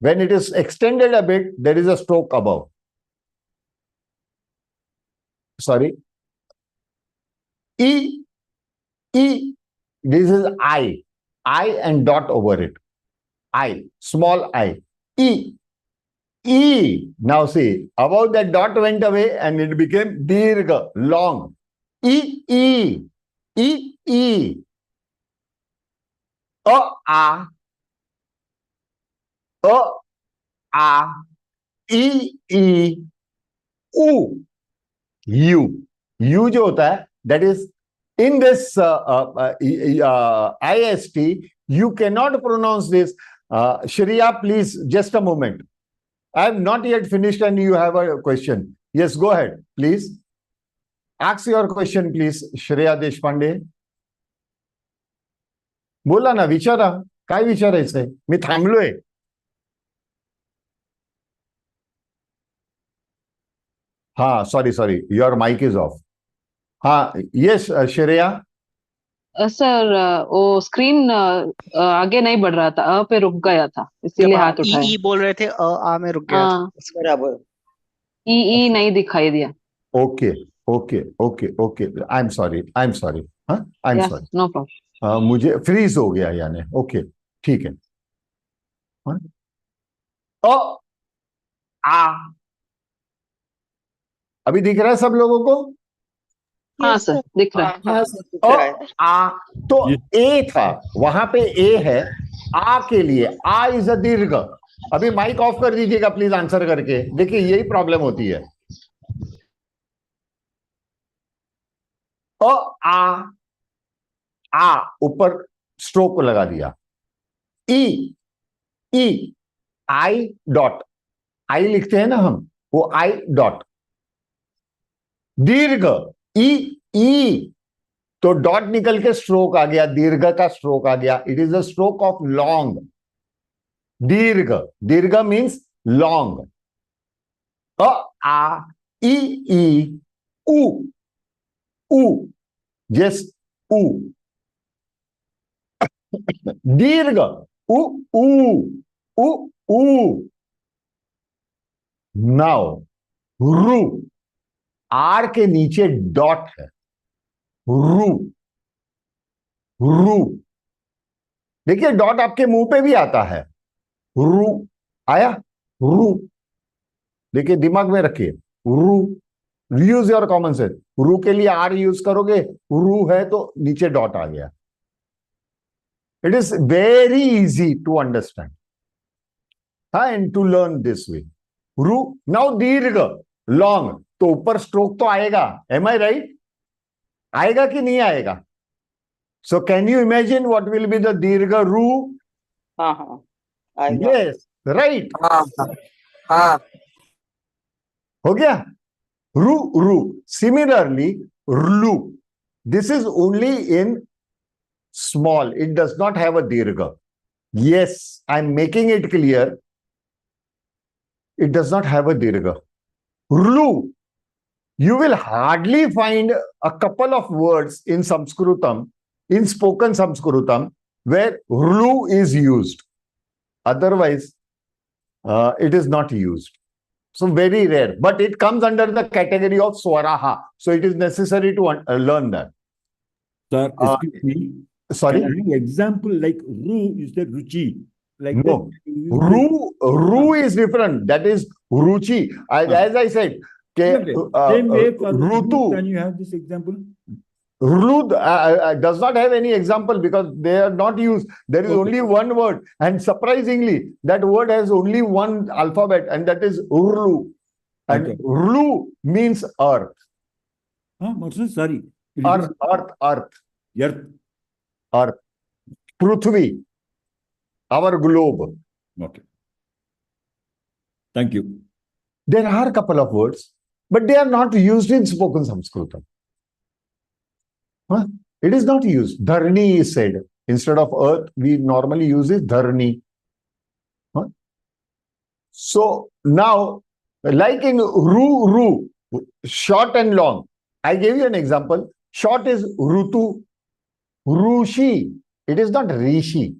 When it is extended a bit, there is a stroke above. Sorry. E. This is I and dot over it. I, small I. E. Now see, above that dot went away and it became dirgha, long. E. A. E. U. U जो होता है, that is in this IAST, you cannot pronounce this. Shreya, please, just a moment. I have not yet finished and you have a question. Yes, go ahead, please. Ask your question, please, Shreya Deshpande. बोला ना, विचारा. काय विचारायचंय? मी थांबलोय. हाँ, sorry, your mic is off. हाँ, yes, Shreya. Sir वो screen आगे नहीं बढ़ रहा था, अ पे रुक गया था, इसीलिए हाथ उठाया. ई बोल रहे थे, आ में रुक गया था. बराबर. ई नहीं दिखाई दिया. Okay. I'm sorry. हाँ, I'm sorry. No problem. मुझे फ्रीज हो गया यानी. ओके, ठीक है. आ. अभी दिख रहा है सब लोगों को? हाँ सर, दिख रहा है. आ तो ए था, वहां पे ए है. आ के लिए आ इज अ दीर्घ. अभी माइक ऑफ कर दीजिएगा प्लीज आंसर करके. देखिए यही प्रॉब्लम होती है. आ ऊपर स्ट्रोक को लगा दिया. ई आई डॉट. आई लिखते हैं ना हम, वो आई डॉट. दीर्घ ई तो डॉट निकल के स्ट्रोक आ गया, दीर्घ का स्ट्रोक आ गया. It is a stroke of long. दीर्घ मीन्स लॉन्ग. आ ई उ जस्ट उ. दीर्घ उ. नाउ रू. आर के नीचे डॉट है. रू. देखिए डॉट आपके मुंह पे भी आता है. रू आया. रू. देखिए दिमाग में रखिए. रू. Use your common sense. रू के लिए आर यूज करोगे, रू है तो नीचे डॉट आ गया. It is very easy to understand and to learn this way. रू. नाउ दीर्घ लॉन्ग, तो ऊपर स्ट्रोक तो आएगा. Am I right? आएगा कि नहीं आएगा? So can you imagine what will be the दीर्घ रू? हाँ. Yes, right. हाँ. हो गया. रू. Similarly, ru. This is only in small. It does not have a dirgha. Yes, I'm making it clear. It does not have a dirgha. Ru. You will hardly find a couple of words in Sanskrutam, in spoken Sanskrutam, where ru is used. Otherwise, it is not used. So very rare, but it comes under the category of swaraha. So it is necessary to learn that. Sir, excuse me. Sorry? Example like ru is the ruchi. Like no. Ru is different. That is ruchi. As I said, same way for rutu. Can you have this example? Rlu does not have any example because they are not used. There is only one word, and surprisingly, that word has only one alphabet, and that is Urlu. And Rlu means earth. Sorry. Earth. Earth. Earth. Prithvi. Our globe. Okay. Thank you. There are a couple of words, but they are not used in spoken Sanskritam. It is not used. Dharni is said. Instead of earth, we normally use it Dharni. So now, like in Ru, short and long. I gave you an example. Short is Rutu. Rushi. It is not Rishi.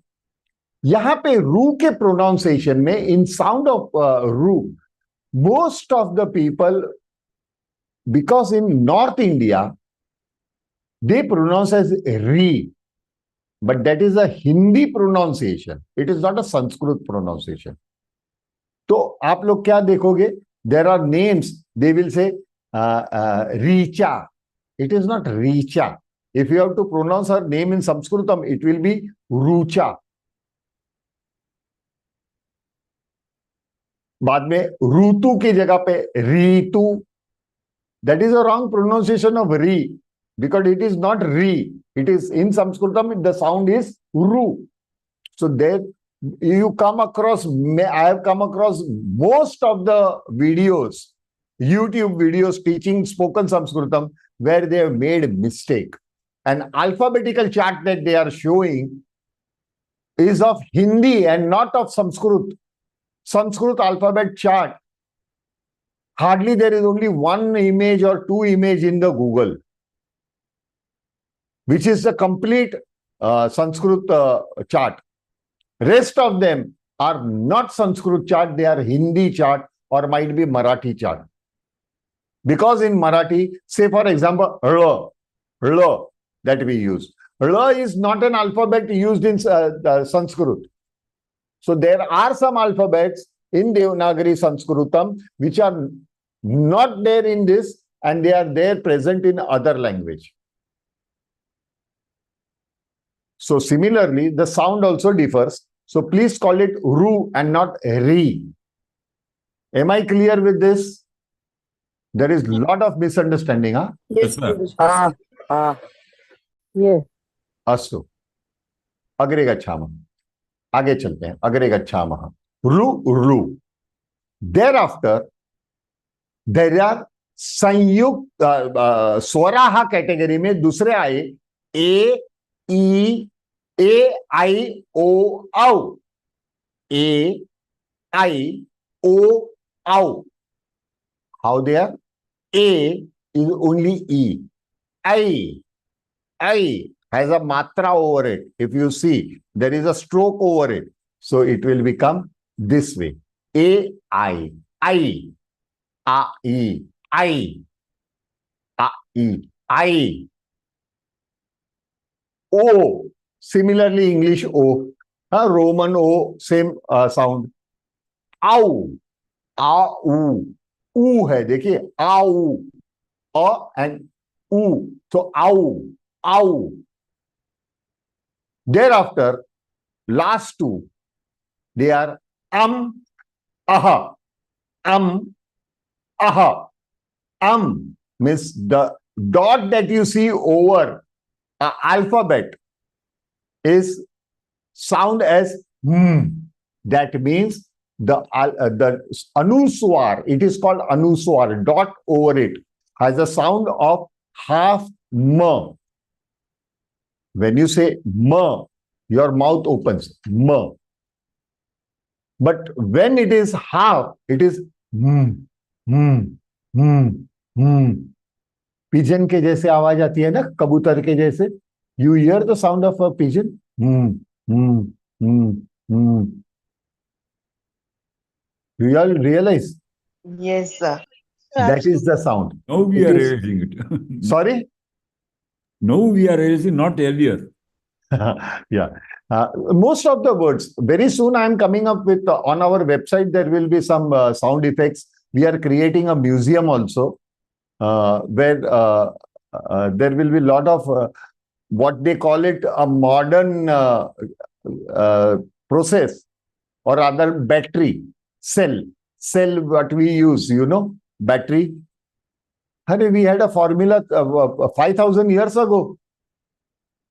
यहाँ पे रू के pronunciation में in sound of रू, most of the people, because in North India, they pronounce as re, but that is a Hindi pronunciation. It is not a Sanskrit pronunciation. तो आप लोग क्या देखोगे? There are names. They will say Richa. It is not Richa. If you have to pronounce her name in Sanskritam, it will be Rucha. बाद में ऋतु की जगह पे ऋतु. That is a wrong pronunciation of ri, because it is not ri. It is in Sanskritam, the sound is ru. So there you come across, I have come across most of the videos, YouTube videos teaching spoken Sanskritam, where they have made a mistake. An alphabetical chart that they are showing is of Hindi and not of Sanskrit. Sanskrit alphabet chart, hardly there is only one image or two images in the Google, which is a complete Sanskrit chart. Rest of them are not Sanskrit chart, they are Hindi chart or might be Marathi chart. Because in Marathi, say for example, R that we use. R is not an alphabet used in Sanskrit. So there are some alphabets in Devanagari Sanskritam which are not there in this, and they are there present in other language. So similarly, the sound also differs. So please call it ru and not ri. Am I clear with this? There is a lot of misunderstanding. Huh? Yes, sir. Yes. Astu. Agre gacchama. आगे चलते हैं. अग्रे गच्छामः. रू. Thereafter, there are संयुक्त स्वराहा category में दूसरे आए ए, ई, ए, आई, ओ, औ. ए, आई, ओ, औ. How they are? A is only E. I has a matra over it. If you see, there is a stroke over it. So it will become this way. A, I, I, A, E, I, A, E, I. O, similarly English O, Roman O, same sound. Au, A, U है, देखिए, आउ, A and U. So au. Thereafter, last two, they are aha. Aha. Means the dot that you see over an alphabet is sound as That means the anuswar, it is called anuswar, dot over it, has a sound of half m. When you say m, your mouth opens, m. But when it is half, it is Pigeon के जैसे आवाज आती है ना, कबूतर के जैसे. You hear the sound of a pigeon? Do you all realize? Yes, sir. That is the sound. Now we are realizing it. Sorry? Now we are realizing, not earlier. Yeah. Most of the words, very soon I am coming up with, on our website, there will be some sound effects. We are creating a museum also, where there will be a lot of what they call it a modern process, or rather battery, cell what we use, battery. Honey, we had a formula 5,000 years ago.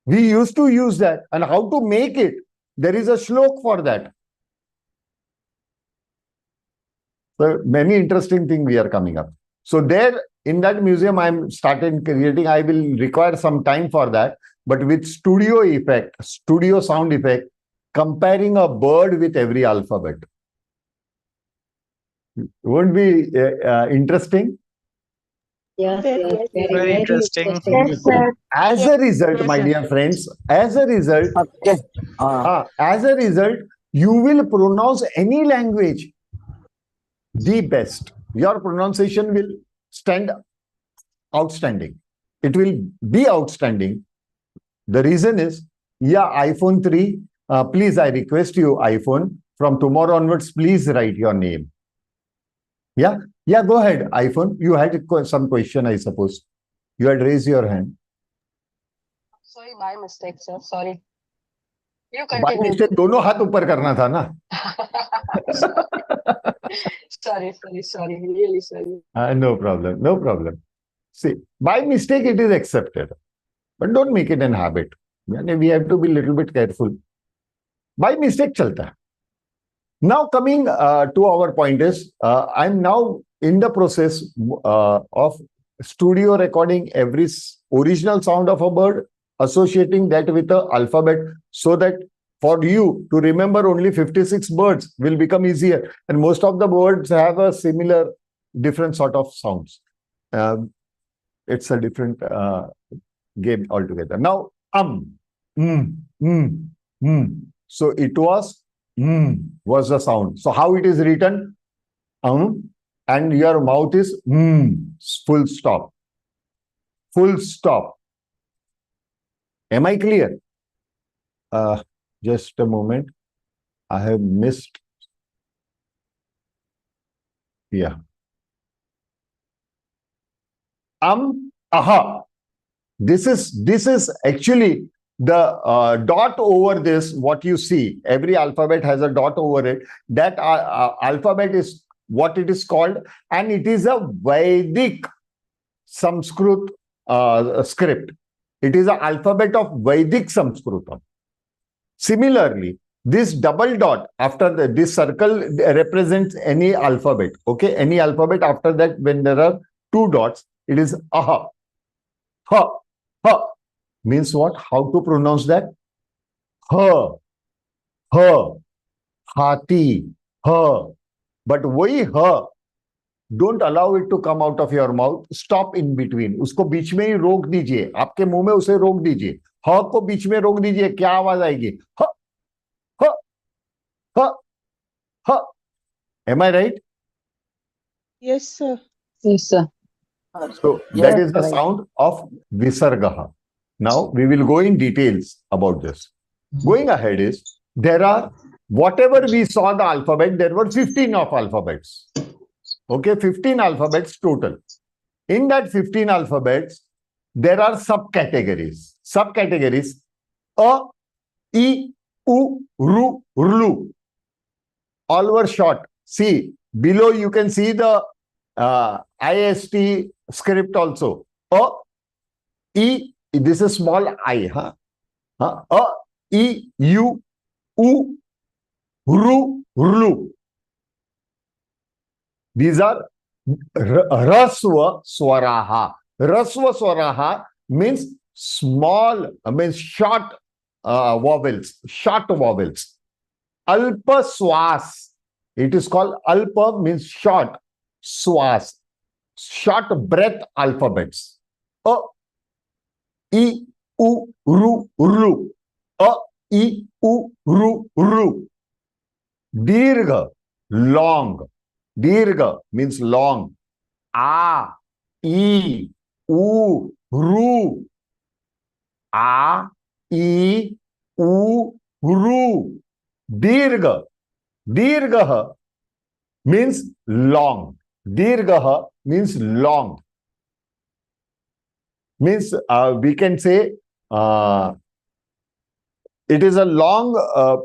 We used to use that. And how to make it? There is a shlok for that. So many interesting things we are coming up. So there, in that museum, I'm started creating. I will require some time for that. But with studio sound effect, comparing a bird with every alphabet. Won't be interesting? Yes, yes, Very interesting. Yes, sir. As a result, my dear friends, as a result, you will pronounce any language the best. Your pronunciation will stand outstanding. It will be outstanding. The reason is, iPhone 3, please, I request you, iPhone, from tomorrow onwards, please write your name. Yeah, go ahead, iPhone. You had some question, I suppose. You had raised your hand. Sorry, my mistake, sir. Sorry. You By continue. mistake, दोनों हाथ ऊपर करना था ना. Sorry. Really sorry. No problem. See, by mistake it is accepted, but don't make it an habit. We have to be a little bit careful. By mistake chalta hai. Now coming to our point is, I'm now in the process of studio recording every original sound of a bird, associating that with the alphabet, so that for you to remember only 56 birds will become easier. And most of the birds have a similar, different sort of sounds. It's a different game altogether. Now, So it was the sound. So how it is written? And your mouth is full stop. Full stop. Am I clear? Just a moment. I have missed. Yeah. Aha. This is actually the dot over this, what you see. Every alphabet has a dot over it. That alphabet is what it is called, and it is a Vedic Sanskrit script. It is an alphabet of Vedic Sanskrutam. Similarly, this double dot after this circle represents any alphabet. Okay, any alphabet. After that, when there are two dots, it is aha. Ha. Ha. Means what? How to pronounce that? Ha. Ha. Hati. Ha. But वही ha, don't allow it to come out of your mouth. Stop in between. उसको बीच में ही रोक दीजिए. आपके मुंह में उसे रोक दीजिए. हा को बीच में रोक दीजिए. क्या आवाज आएगी? हा. Ha. Ha. Ha. Am I right? Yes, sir. Yes, sir. So that is the sound of Visargaha. Now we will go in details about this. Going ahead is, there are, whatever we saw the alphabet, there were 15 of alphabets. Okay, 15 alphabets total. In that 15 alphabets, there are subcategories. Subcategories: A, E, U, Ru, Rlu. All were short. See, below you can see the IAST script also. A, E, this is small I. A, E, U, U, Ru, Rlu. These are Rasva Swaraha. Rasva Swaraha means small, means short vowels. Short vowels. Alpa Swas. It is called Alpa, means short. Swas. Short breath alphabets. A, E, U, Ru, Rlu. A, E, U, Ru, Rlu. Dirgha, long. Dirgha means long. A, E, U, Ru. A, E, U, Ru. Dirgha. Dirgha means long. Dirgha means long. Means we can say it is a long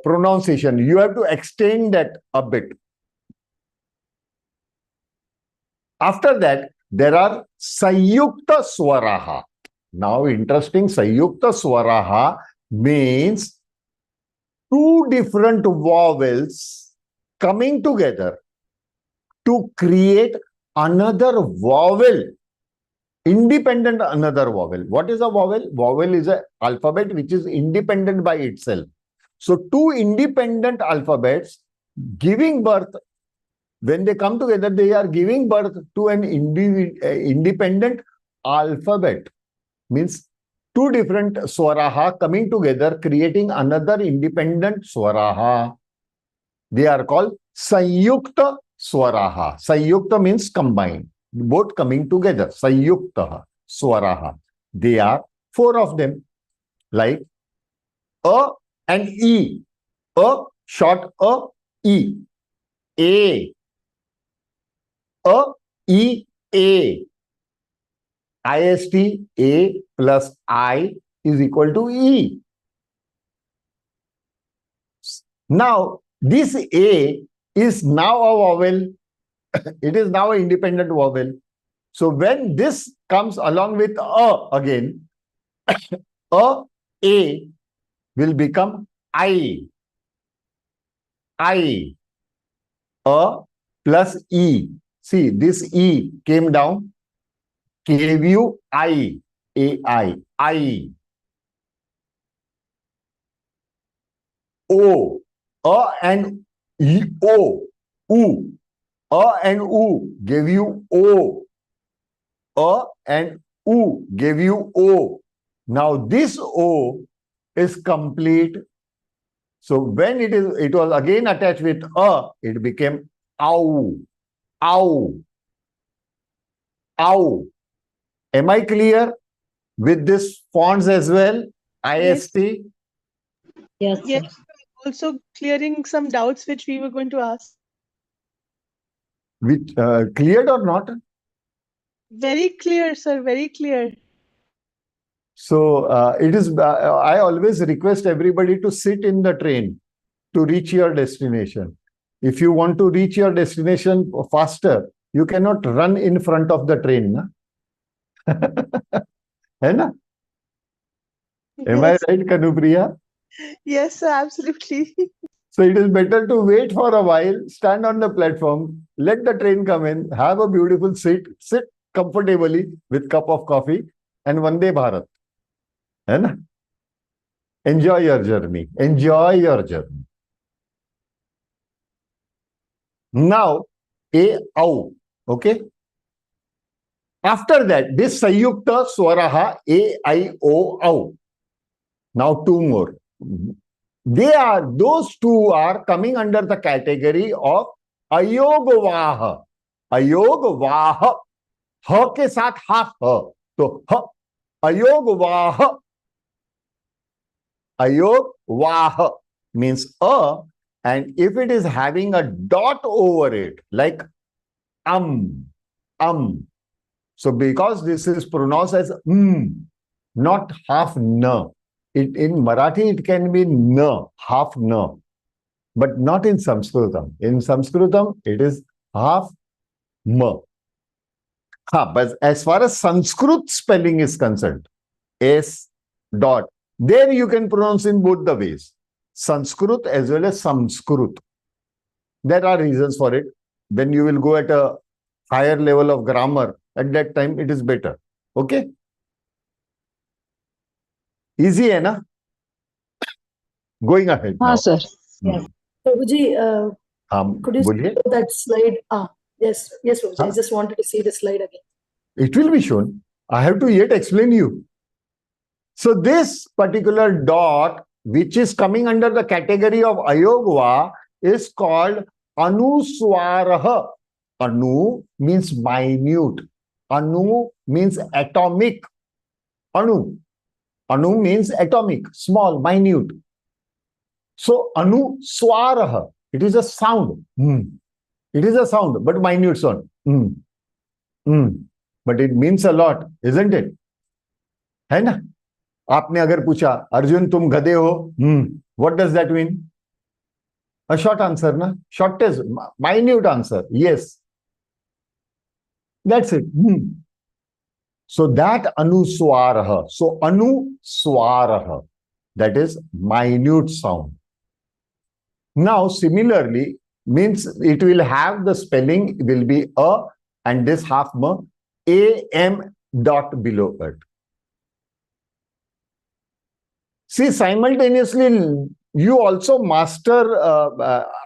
pronunciation. You have to extend that a bit. After that, there are Sayukta Swaraha. Now, interesting, Sayukta Swaraha means two different vowels coming together to create another vowel, independent another vowel. What is a vowel? Vowel is an alphabet which is independent by itself. So, two independent alphabets giving birth, when they come together, they are giving birth to an independent alphabet. Means two different swaraha coming together, creating another independent swaraha. They are called Sayukta Swaraha. Sayukta means combined, both coming together. Sayukta Swaraha. They are four of them, like A and E. A, short A, E. A. A, E, A. IAST, A plus I is equal to E. Now, this A is now a vowel. It is now an independent vowel. So, when this comes along with A again, A will become I. I. A plus E. See, this E came down, gave you I. A-I. I. O. A and E, O. U. A and U gave you O. A and U gave you O. Now this O is complete. So when it was again attached with A, it became Au. Au. Au. Am I clear with this fonts as well? IST? Yes. Yes. Also clearing some doubts which we were going to ask. Which cleared or not? Very clear, sir. Very clear. So it is. I always request everybody to sit in the train to reach your destination. If you want to reach your destination faster, you cannot run in front of the train. Na? Hai na? Am I right, Kanupriya? Yes, sir, absolutely. So it is better to wait for a while, stand on the platform, let the train come in, have a beautiful seat, sit comfortably with cup of coffee, and Vande Bharat. Hai na? Enjoy your journey. Enjoy your journey. Now, A-Au. Okay? After that, this Sayukta Swaraha A-I-O-Au. Now two more. Those two are coming under the category of Aayogavaha. Aayogavaha. Ha ke saath half ha. So ha. Aayogavaha. Aayogavaha means a, and if it is having a dot over it, like So because this is pronounced as not half na. In Marathi, it can be na, half na, but not in Sanskritam. In Sanskritam, it is half ma. But as far as Sanskrit spelling is concerned, S dot, there you can pronounce in both the ways, Sanskrit as well as Samskrut. There are reasons for it. When you will go at a higher level of grammar, at that time it is better. Okay? Easy hai na? Going ahead now. sir. Yes. Prabhuji, could you boliye? show that slide? Yes, Prabhuji. I just wanted to see the slide again. It will be shown. I have to yet explain you. So this particular dot, which is coming under the category of Aayogavaha, is called Anuswaraha. Anu means minute. Anu means atomic. Anu. Anu means atomic, small, minute. So Anuswaraha, it is a sound. It is a sound, but minute sound. But it means a lot, isn't it? है ना? आपने अगर पूछा अर्जुन तुम गधे हो, what does that mean? A short answer ना, shortest minute answer, yes, that's it. So that anuswarah, so anuswarah, that is minute sound. Now similarly means it will have the spelling will be a and this half ma, am dot below it. See, simultaneously you also master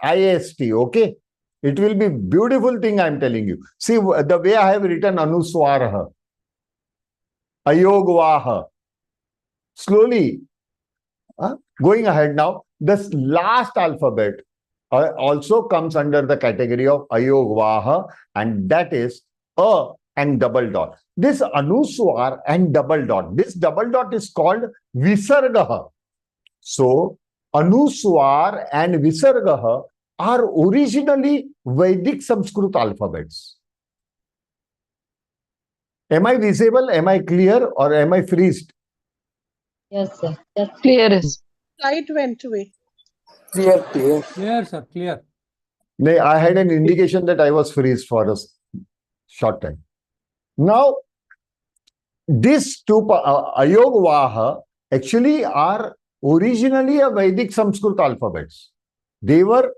IAST, okay? It will be beautiful thing I'm telling you. See the way I have written anuswarah, Aayogavaha. Slowly, going ahead now, this last alphabet also comes under the category of Aayogavaha, and that is A and double dot. This Anuswar and double dot, this double dot is called Visargaha. So, Anuswar and Visargaha are originally Vedic Sanskrit alphabets. Am I visible? Am I clear? Or am I freezed? Yes, sir. That's Clear. Light went away. Clear, clear. Clear, sir, clear. No, I had an indication that I was freezed for a short time. Now, these two Aayogavaha actually are originally a Vedic Sanskrit alphabets. They were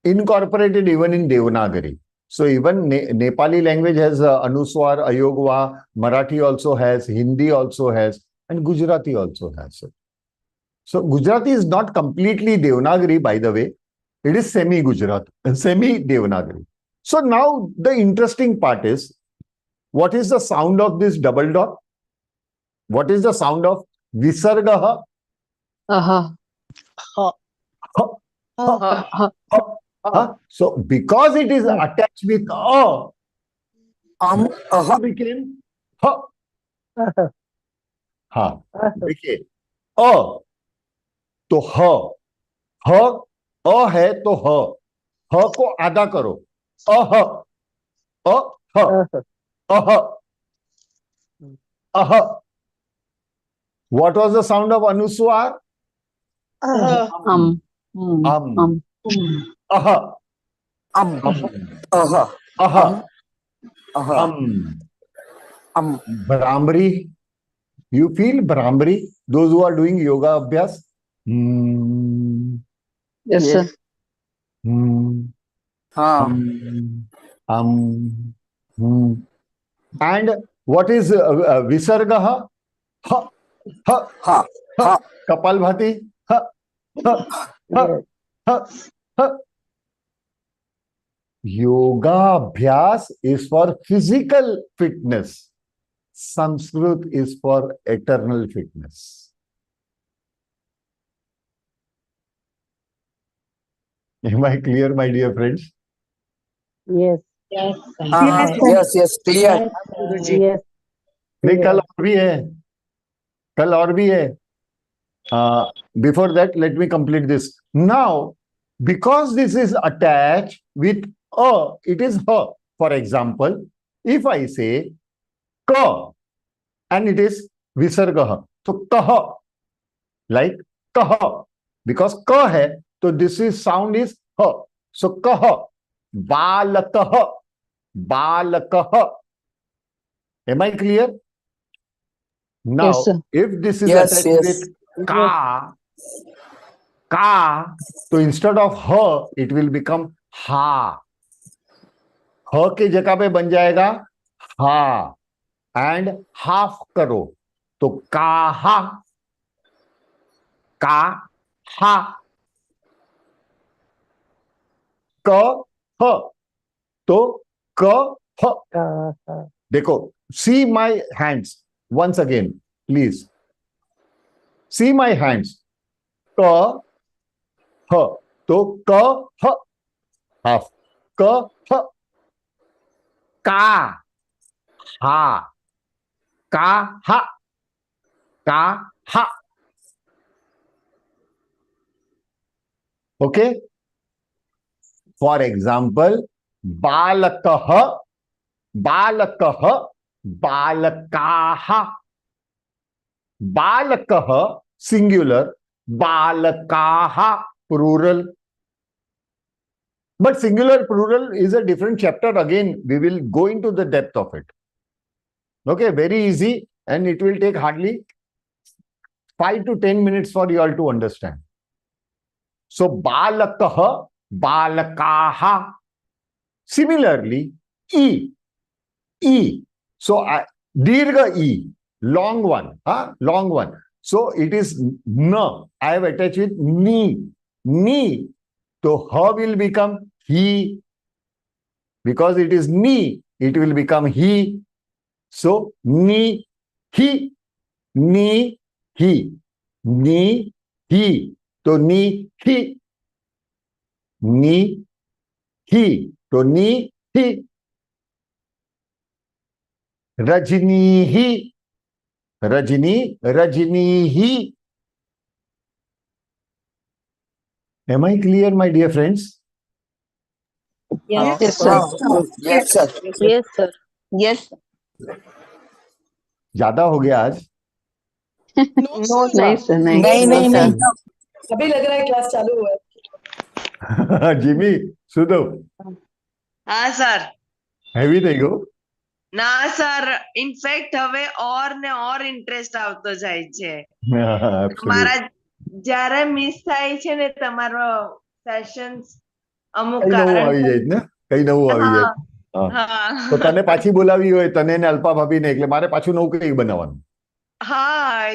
incorporated even in Devanagari. So even Nepali language has Anuswar, Aayogavaha, Marathi also has, Hindi also has, and Gujarati also has it. So Gujarati is not completely Devanagari, by the way. It is semi-Gujarati, semi-Devanagari. So now the interesting part is, what is the sound of this double dot? What is the sound of Visargaha? So because it is attached with a, became ha. देखिए अ तो ह अ है तो ह को आधा करो, अह अह अह. What was the sound of Anuswar? Aha. Brahmari. You feel Brahmari? Those who are doing yoga abhyas? Yes, sir. And what is Visargaha? Ha, ha, ha, ha. Kapalbhati? Ha, ha, ha, ha, ha. Yoga abhyas is for physical fitness. Sanskrit is for eternal fitness. Am I clear, my dear friends? Yes. yes. Yes, clear. Yes. नहीं, कल और भी है, कल और भी है. Before that, let me complete this. Now, because this is attached with a, it is her. For example, if I say ka, and it is visargaha, so kaha, like kaha, because ka hai, so this is sound is ha. So kaha, balakaha, balakaha. Am I clear? Now, Yes, sir. if this is Yes, attached yes. with ka, so instead of her, it will become ha. ह के जगह पे बन जाएगा हा, and half करो तो काहा, का हा, क ह तो क ह. देखो, see my hands once again please. See my hands, क ह तो क ह हाफ, क ह, का हा, का हा, का हा. Okay? For example, balakah, balakah, balakaha. Balakaha, singular. Balakaha, plural. But singular plural is a different chapter. Again, we will go into the depth of it. Okay, very easy, and it will take hardly 5 to 10 minutes for you all to understand. So, balakaha, balakaha. Similarly, E. So, dirgha E, long one, long one. So, it is na. I have attached with ni. So, ha will become he. Because it is ni, it will become he. So, ni, he, ni, he, ni, he. So, ni, he, ni, he. So, ni, he. Rajnihi, Rajnihi. Am I clear, my dear friends? Yes, Yes, sir. Yes, sir. Yes, sir. Yes. ज्यादा हो गया आज. No, sir. Nice, sir. Nice. नहीं. अभी लग रहा है class चालू हुआ है. Jimmy, Sudhu, हाँ सर. heavy થઈ ગયો. ના સર, ઇનફેક્ટ હવે ઓર ને ઓર ઇન્ટરેસ્ટ આવતો જાય છે. મારા જ્યારે મિસ થાય છે ને તમારો સેશન્સ અમુક કઈ નવું કારણ આવી જાય ને, કઈ નવું આવી જાય. તો તને પાછી બોલાવી હોય, તને ને અલ્પા ભાભીને, એટલે મારે પાછું નવું કઈ બનાવવાનું. હા,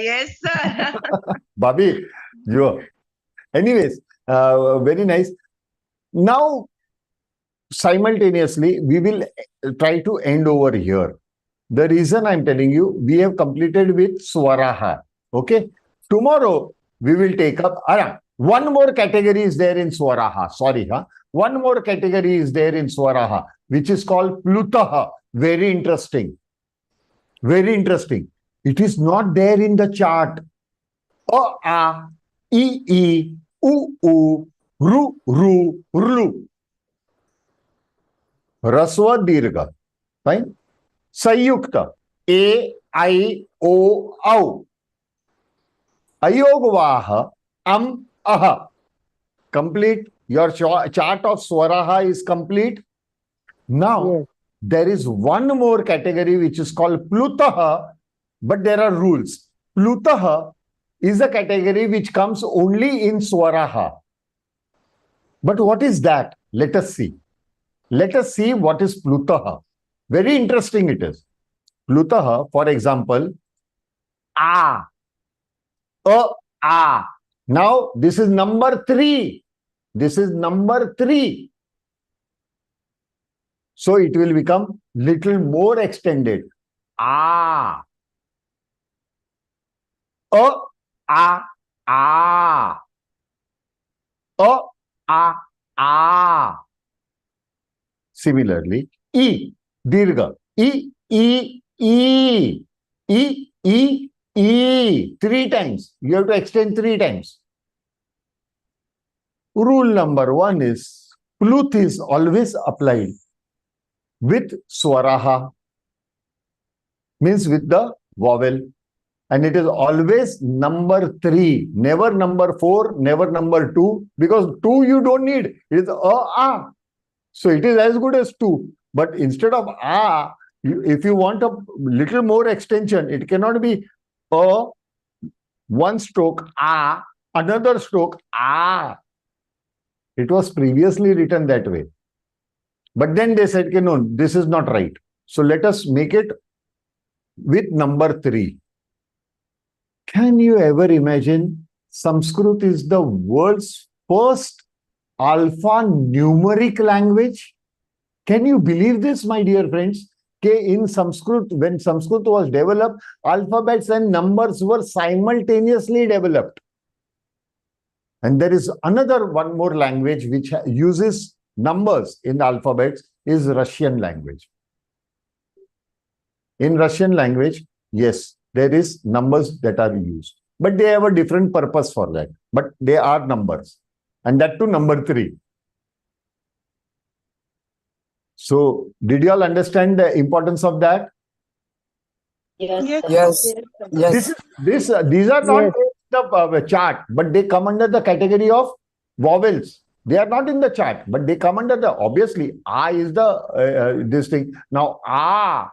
યસ સર. ભાભી જો. Anyways, very nice. Now, simultaneously, we will try to end over here. The reason I'm telling you, we have completed with Swaraha. Okay. Tomorrow, we will take up, one more category is there in Swaraha. Sorry, one more category is there in Swaraha, which is called Pluta. Very interesting. Very interesting. It is not there in the chart. A, E, U, Ru. Rasva dirgha. Fine. Sayukta. A, I, O, Au. Aayogavaha. Aha. Complete. Your chart of Swaraha is complete. Now, there is one more category which is called Pluta, but there are rules. Pluta is a category which comes only in Swaraha. But what is that? Let us see. Let us see what is Pluta. Very interesting it is. Pluta, for example, A. A. Now, this is number 3. This is number 3. So, it will become little more extended. A. A. Similarly, E, dirgha. E. 3 times. You have to extend 3 times. Rule number 1 is, Plut is always applied with Swaraha, means with the vowel. And it is always number 3, never number 4, never number 2, because 2 you don't need. It is A. So it is as good as 2. But instead of A, if you want a little more extension, it cannot be A, one stroke A, another stroke A. It was previously written that way. But then they said, no, this is not right. So let us make it with number 3. Can you ever imagine Sanskrit is the world's first alphanumeric language? Can you believe this, my dear friends? In Sanskrit, when Sanskrit was developed, alphabets and numbers were simultaneously developed. And there is one more language which uses numbers in the alphabets, is Russian language. In Russian language, yes, there is numbers that are used, but they have a different purpose for that. But they are numbers, and that too number 3. So, did you all understand the importance of that? Yes. Yes. Yes. These are not the chart, but they come under the category of vowels. They are not in the chart, but they come under the, obviously, A is the, this thing. Now, A,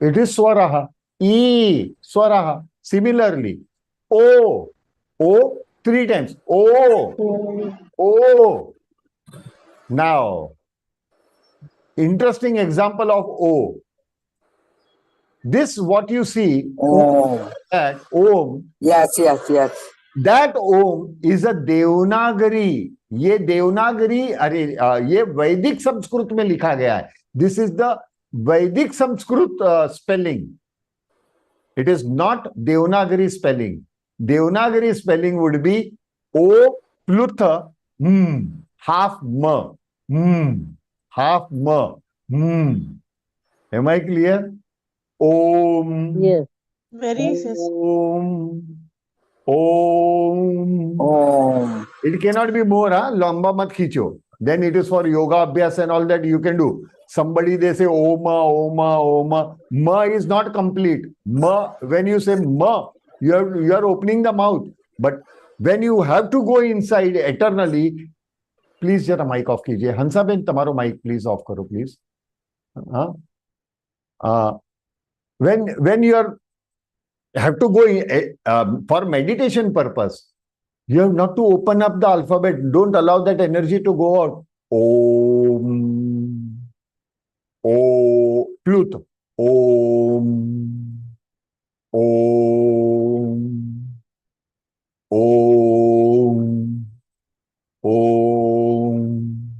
it is swaraha. E, swaraha. Similarly, O, 3 times. O. Now, interesting example of O. This, what you see, that Om. Yes. That Om is a Devanagari. ये देवनागरी, अरे ये वैदिक संस्कृत में लिखा गया है. This is the Vedic Sanskrit spelling. It is not Devanagari spelling. Devanagari spelling would be O Pluta, half ma, half ma, Am I clear? Om. Yes. Very Om. It cannot be more, lamba mat khicho. Then it is for yoga abhyas and all that you can do. Somebody, they say Oma. Ma is not complete. Ma, when you say ma, you are opening the mouth. But when you have to go inside eternally, please jara mic off kijiye. Hansa ben, tamaro mic please off karo, please. When you have to go in, for meditation purpose, you have not to open up the alphabet. Don't allow that energy to go out. Om. O. Pluta. Om. Om. Om. Om.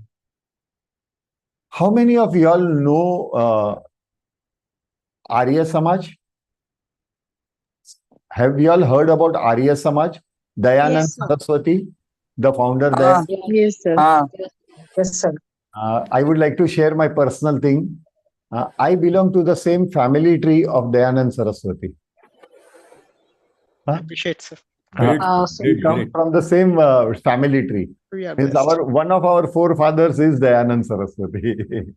How many of you all know Arya Samaj? Have you all heard about Arya Samaj? Dayanand Saraswati, the founder there. Yes, sir. Yes, sir. I would like to share my personal thing. I belong to the same family tree of Dayanand Saraswati. Appreciate, sir. We come from the same family tree. One of our forefathers is Dayanand Saraswati.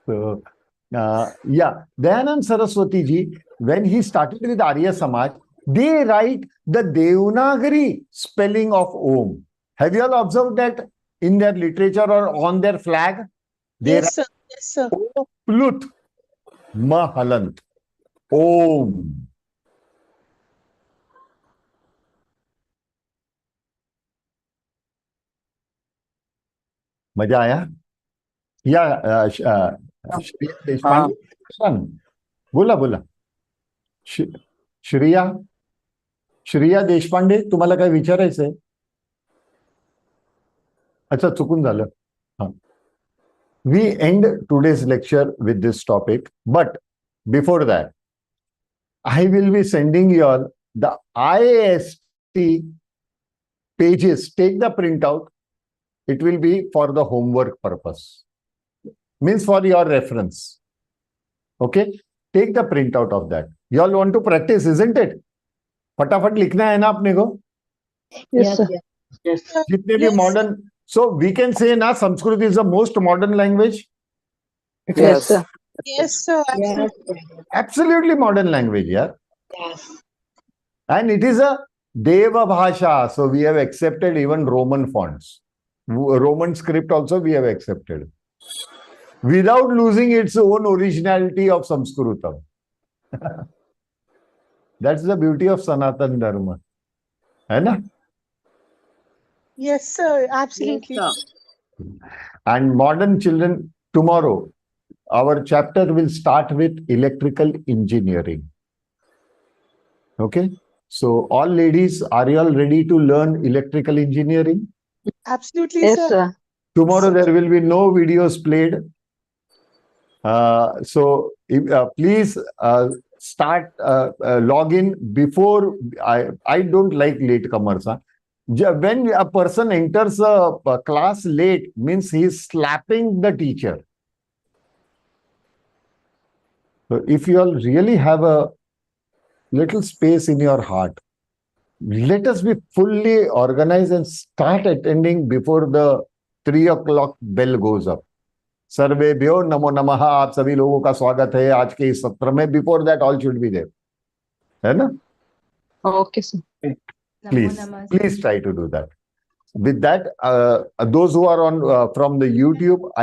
So, Dayanand Saraswati ji, when he started with Arya Samaj, they write the Devanagari spelling of Om. Have you all observed that in their literature or on their flag? They Yes, sir. O Plut Mahalant. Om. मजा आया? या श्रेया देशपांडे, बोला. श्रेया देशपांडे, तुम्हाला काय विचारायचंय? अच्छा, चुकून झालं. We end today's lecture with this topic, but before that, I will be sending you all the IAST pages. Take the printout. It will be for the homework purpose. Means for your reference. Okay? Take the printout of that. You all want to practice, isn't it? फटाफट लिखना है ना अपने को? Yes, sir. Yes. जितने भी modern. So we can say na Sanskrit is the most modern language. Yes, sir. Yes, sir. Absolutely modern language, yeah. Yes. And it is a Deva Bhasha. So we have accepted even Roman fonts. Roman script also we have accepted. Without losing its own originality of Sanskrutam. That's the beauty of Sanatan Dharma. Hai na? Yes, sir. Absolutely. Yes, sir. And modern children, tomorrow, our chapter will start with electrical engineering. Okay? So, all ladies, are you all ready to learn electrical engineering? Absolutely, Yes, sir. sir. Tomorrow, there will be no videos played. Please start, log in before. I don't like latecomers. Huh? When a person enters a class late, means he is slapping the teacher. So if you all really have a little space in your heart, let us be fully organized and start attending before the 3 o'clock bell goes up. सर्वेभ्यो नमो नमः। आप सभी लोगों का स्वागत है आज के इस सत्र में। Before that all should be there, है ना? Okay sir. Please try to do that. With that, those who are on from the YouTube,